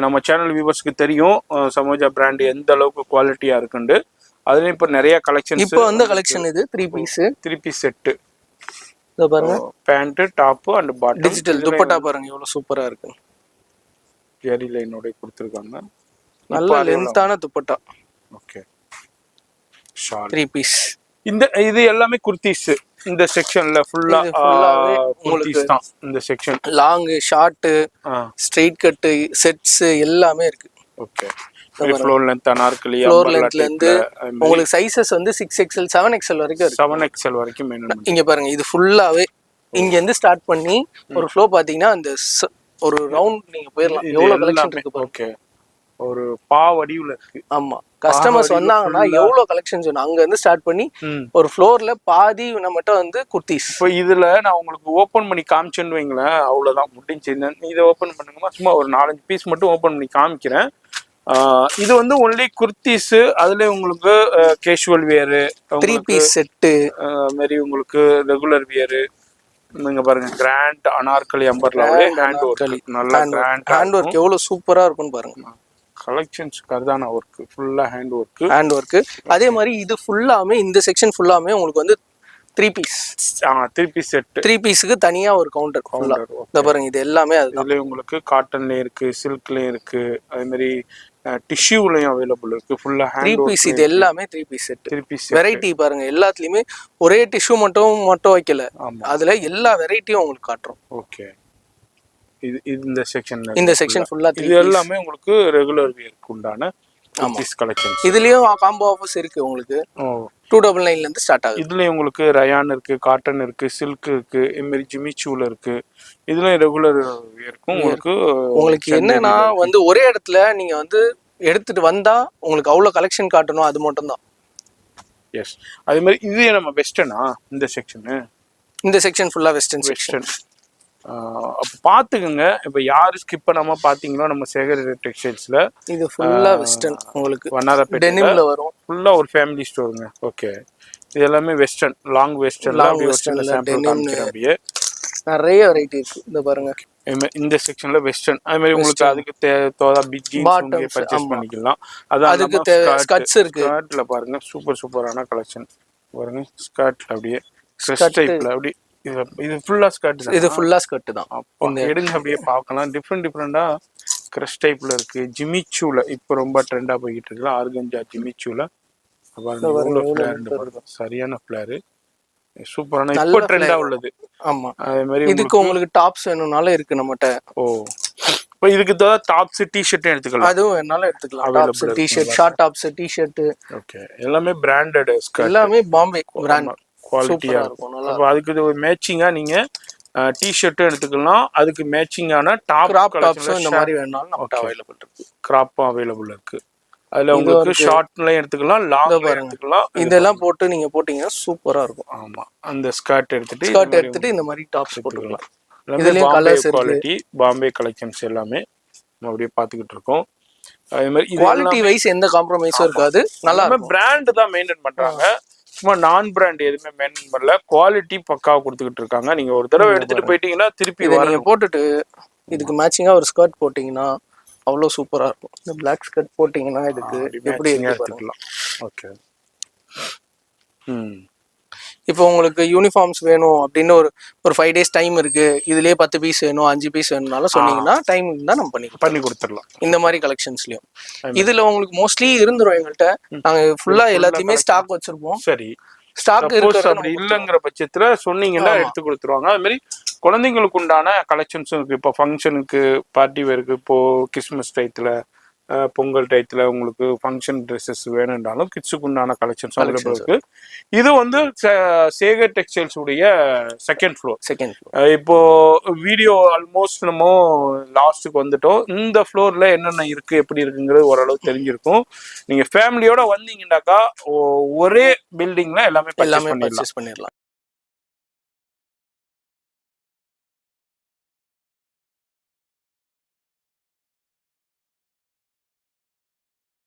நம்ம சேனல் வியூவர்ஸ்க்கு தெரியும் சமோஜா பிராண்ட் எந்த அளவுக்கு குவாலிட்டியா இருக்குன்னு. அதுலயும் இப்ப நிறைய கலெக்ஷன்ஸ்
இப்போ வந்த கலெக்ஷன் இது 3 பீஸ்
செட்.
இத பாருங்க
pant top and bottom
digital dupatta பாருங்க எவ்வளவு சூப்பரா இருக்கு.
ஜெரி லைனோட கொடுத்திருக்காங்க.
நல்ல லென்த்தான துப்பட்டா.
Okay shawl
3 piece.
இது எல்லாமே குர்தீஸ். இந்த செக்ஷன்ல ஃபுல்லா குர்தீஸ் தான். இந்த section
long short straight cut sets எல்லாமே இருக்கு.
Okay floor length anarkali
floor லென்த்ல இருந்து உங்களுக்கு சைஸஸ் வந்து 6XL 7XL வரைக்கும் இருக்கு.
7XL வரைக்கும் மெயின்டைன்.
இங்க பாருங்க இது ஃபுல்லாவே இங்க இருந்து ஸ்டார்ட் பண்ணி ஒரு ஃப்ளோ பாத்தீங்கன்னா அந்த ஒரு ரவுண்ட் நீங்க போயிரலாம். எவ்வளவு கலெக்ஷன் இருக்கு பாருங்க.
ஓகே ஒரு பா வடிவுல இருக்கு.
ஆமா கஸ்டமர்ஸ் வந்தாங்கன்னா எவ்வளவு கலெக்ஷன்ஸ் வேணும் அங்க இருந்து ஸ்டார்ட் பண்ணி ஒரு ஃப்ளோர்ல பாதி நம்மகிட்ட வந்து குர்தீஸ்.
இப்போ இதுல நான் உங்களுக்கு ஓபன் பண்ணி காமிச்சேன்னு வைங்களேன், அவ்வளவுதான் முடிஞ்சு. இதை ஓபன் பண்ணுங்கம்மா. சும்மா ஒரு 4-5 பீஸ் மட்டும் ஓபன் பண்ணி காமிக்கிறேன். இது வந்து ஒன்லி குர்தீஸ். அதுல உங்களுக்கு கேஷுவல் வேர்
3 பீஸ் செட்
மாதிரி உங்களுக்கு ரெகுலர் வேர். நீங்க பாருங்க கிராண்ட் அனார்கலி அம்பர்லாவே ஹேண்ட் ஒர்க். நல்ல கிராண்ட்
ஹேண்ட் ஒர்க் எவ்வளவு சூப்பரா இருக்குன்னு பாருங்க.
கலெக்ஷன்ஸ் கர்தானா ஒர்க் ஃபுல்லா ஹேண்ட் ஒர்க்.
அதே மாதிரி இது ஃபுல்லாமே இந்த செக்ஷன் ஃபுல்லாமே உங்களுக்கு வந்து 3 பீஸ்
3 பீஸ் செட்.
3 பீஸ்க்கு தனியா ஒரு கவுண்டர் ஃபுல்லா. இந்த பாருங்க இது எல்லாமே
அதுல உங்களுக்கு காட்டன்லயும் இருக்கு, சில்க்லயும் இருக்கு, அதே மாதிரி டிஷ்யூலயும் அவைலபிள் இருக்கு. ஃபுல்லா ஹேண்ட்
3 பீஸ். இது எல்லாமே 3 பீஸ் செட்.
3 பீஸ்
வெரைட்டி பாருங்க. எல்லாத்துலயுமே ஒரே டிஷ்யூ மட்டும் வைக்கல, அதுல எல்லா வெரைட்டியும் உங்களுக்கு காட்டுறோம்.
ஓகே இது இந்த செக்ஷன்
ஃபுல்லா
இது எல்லாமே உங்களுக்கு ரெகுலர் வியர்க்கு உண்டான குர்தீஸ் கலெக்ஷன்ஸ்.
இதுலயும் காம்போ ஆஃபர்ஸ் இருக்கு உங்களுக்கு. 299ல இருந்து ஸ்டார்ட் ஆகுது.
இதுலயும் உங்களுக்கு ரயான் இருக்கு, காட்டன் இருக்கு, சில்க் இருக்கு, எம்ரி ஜிமிச்சூல இருக்கு. இதுலயும் ரெகுலர் வியர்க்கும் உங்களுக்கு
என்னன்னா வந்து ஒரே இடத்துல நீங்க வந்து எடுத்துட்டு வந்தா உங்களுக்கு அவ்வளவு கலெக்ஷன் காட்டணும், அது மட்டும் தான்.
எஸ் அதே மாதிரி இது நம்ம வெஸ்டர்னா
இந்த செக்ஷன் ஃபுல்லா வெஸ்டர்ன் செக்ஷன்.
அப்ப பாத்துக்கோங்க. இப்ப யாரு ஸ்கிப் பண்ணாம பாத்தீங்களோ நம்ம சேகர் டெக்ஸ்டைல்ஸ்ல
இது ஃபுல்லா வெஸ்டர்ன் உங்களுக்கு
வண்ணாரப்பேட்டை
டெனிம்ல வரும்.
ஃபுல்லா ஒரு ஃபேமிலி ஸ்டோருங்க. ஓகே இது எல்லாமே வெஸ்டர்ன் லாங் வெஸ்டர்ன்ல அப்படியே
நிறைய வெரைட்டி இருக்கு. இந்த பாருங்க
இந்த செக்ஷன்ல வெஸ்டர்ன். அதே மாதிரி உங்களுக்கு அதுக்கு தேவையான பிக் ஜீன்ஸ் பர்ச்சேஸ் பண்ணிக்கலாம். அதுக்கு
ஸ்கர்ட்ஸ் இருக்கு.
ஸ்கர்ட்ல பாருங்க சூப்பரான கலெக்ஷன் பாருங்க. ஸ்கர்ட்ல அப்படியே கிரஷ் டைப்ல அப்படி இது ஃபுல்லா ஸ்கர்ட்.
இது ஃபுல்லா ஸ்கர்ட் தான்.
எடுங்க அப்படியே பார்க்கலாம். டிஃப்ரெண்டா கிரஷ் டைப்ல இருக்கு. ஜிமிச்சூல இப்போ ரொம்ப ட்ரெண்டா போயிட்டு இருக்கு. ஆர்கஞ்சா ஜிமிச்சூல சரியான ஃபிளேர். சூப்பரான இப்போ ட்ரெண்டா உள்ளது.
ஆமா அதே மாதிரி இதுக்கு உங்களுக்கு டாப்ஸ் வேணும்னாலும் இருக்கு நம்மட்ட.
இப்போ இதுக்கு டாப்ஸ் டி-ஷர்ட் எடுத்துக்கலாம்.
அதுவும் என்னால எடுத்துக்கலாம். Tops T-shirt short tops T-shirt
okay எல்லாமே பிராண்டட் ஸ்கர்ட்.
எல்லாமே பாம்பே பிராண்ட்
குவாலிட்டியா இருக்கும். அப்ப அதுக்கு ஒரு மேட்சிங்கா நீங்க டி-ஷர்ட் எடுத்துக்கலாம். அதுக்கு மேட்சிங்கான
டாப்ஸ் இந்த மாதிரி வேணாலும் நமக்கு அவைலபிள் இருக்கு.
கிராப்பும் அவைலபிள் இருக்கு. அதுல உங்களுக்கு ஷார்ட்லயும் எடுத்துக்கலாம், லாங்ல எடுத்துக்கலாம்.
இதெல்லாம் போட்டு நீங்க போட்டீங்கன்னா சூப்பரா இருக்கும்.
ஆமா அந்த ஸ்கர்ட் எடுத்துட்டு
இந்த மாதிரி டாப்ஸ் போட்டுக்கலாம்.
இதுலயும் கலர்ஸ் குவாலிட்டி பாம்பே கலெக்ஷன்ஸ் எல்லாமே நம்ம அப்படியே பாத்துக்கிட்டு இருக்கோம். அதே மாதிரி
குவாலிட்டி வைஸ் எந்த காம்ப்ரமைஸும் இருக்காது. நல்லா
பிராண்ட் தான் மெயின்டைன் பண்றாங்க. சும்மா நான் பிராண்ட் எதுவுமே மெயின்டைன் பண்ணல. குவாலிட்டி பக்காவா கொடுத்துக்கிட்டு இருக்காங்க. நீங்க ஒரு தடவை எடுத்துட்டு போயிட்டீங்கன்னா திருப்பி
நீங்க போட்டுட்டு இதுக்கு மேட்சிங்கா ஒரு ஸ்கர்ட் போட்டீங்கன்னா அவ்வளவு சூப்பரா இருக்கும். இந்த பிளாக் ஸ்கர்ட் போட்டீங்கன்னா இதுக்கு எப்படி எடுத்துக்கலாம்.
ஓகே
இப்போ உங்களுக்கு யூனிஃபார்ம்ஸ் வேணும் அப்படின்னு ஒரு 5 days டைம் இருக்கு, இதுலயே 10 பீஸ் வேணும் 5 பீஸ் வேணும்னாலும் சொன்னீங்கன்னா டைம் இருந்தா நம்ம பண்ணி
கொடுத்துடலாம்.
இந்த மாதிரி கலெக்ஷன்ஸ்லயும் இதுல உங்களுக்கு மோஸ்ட்லி இருந்துரும். எங்கள்கிட்ட நாங்க ஃபுல்லா எல்லாத்தையுமே ஸ்டாக் வச்சிருப்போம்.
சரி
ஸ்டாக்
அப்படி இல்லைங்கிற பட்சத்துல சொன்னீங்கன்னா எடுத்து கொடுத்துருவாங்க. அது மாதிரி குழந்தைங்களுக்கு உண்டான கலெக்ஷன்ஸும் இருக்கு. இப்போ ஃபங்க்ஷனுக்கு பார்ட்டி வேருக்கு, இப்போ கிறிஸ்மஸ் டைத்துல பொங்கல் டயத்துல உங்களுக்கு ஃபங்க்ஷன் ட்ரெஸ்ஸஸ் வேணும்னாலும் கிட்ஸுக்கு உண்டான கலெக்ஷன்ஸ் அவைலபிள் இருக்கு. இது வந்து சேகர் டெக்ஸ்டைல்ஸ் உடைய செகண்ட் ஃப்ளோர். இப்போ வீடியோ ஆல்மோஸ்ட் நம்ம லாஸ்ட்டுக்கு வந்துட்டோம். இந்த ஃப்ளோர்ல என்னென்ன இருக்கு எப்படி இருக்குங்கிறது ஓரளவு தெரிஞ்சிருக்கும். நீங்க ஃபேமிலியோட வந்தீங்கன்னாக்கா ஒரே பில்டிங்ல எல்லாமே பர்ச்சேஸ் பண்ணிடலாம்.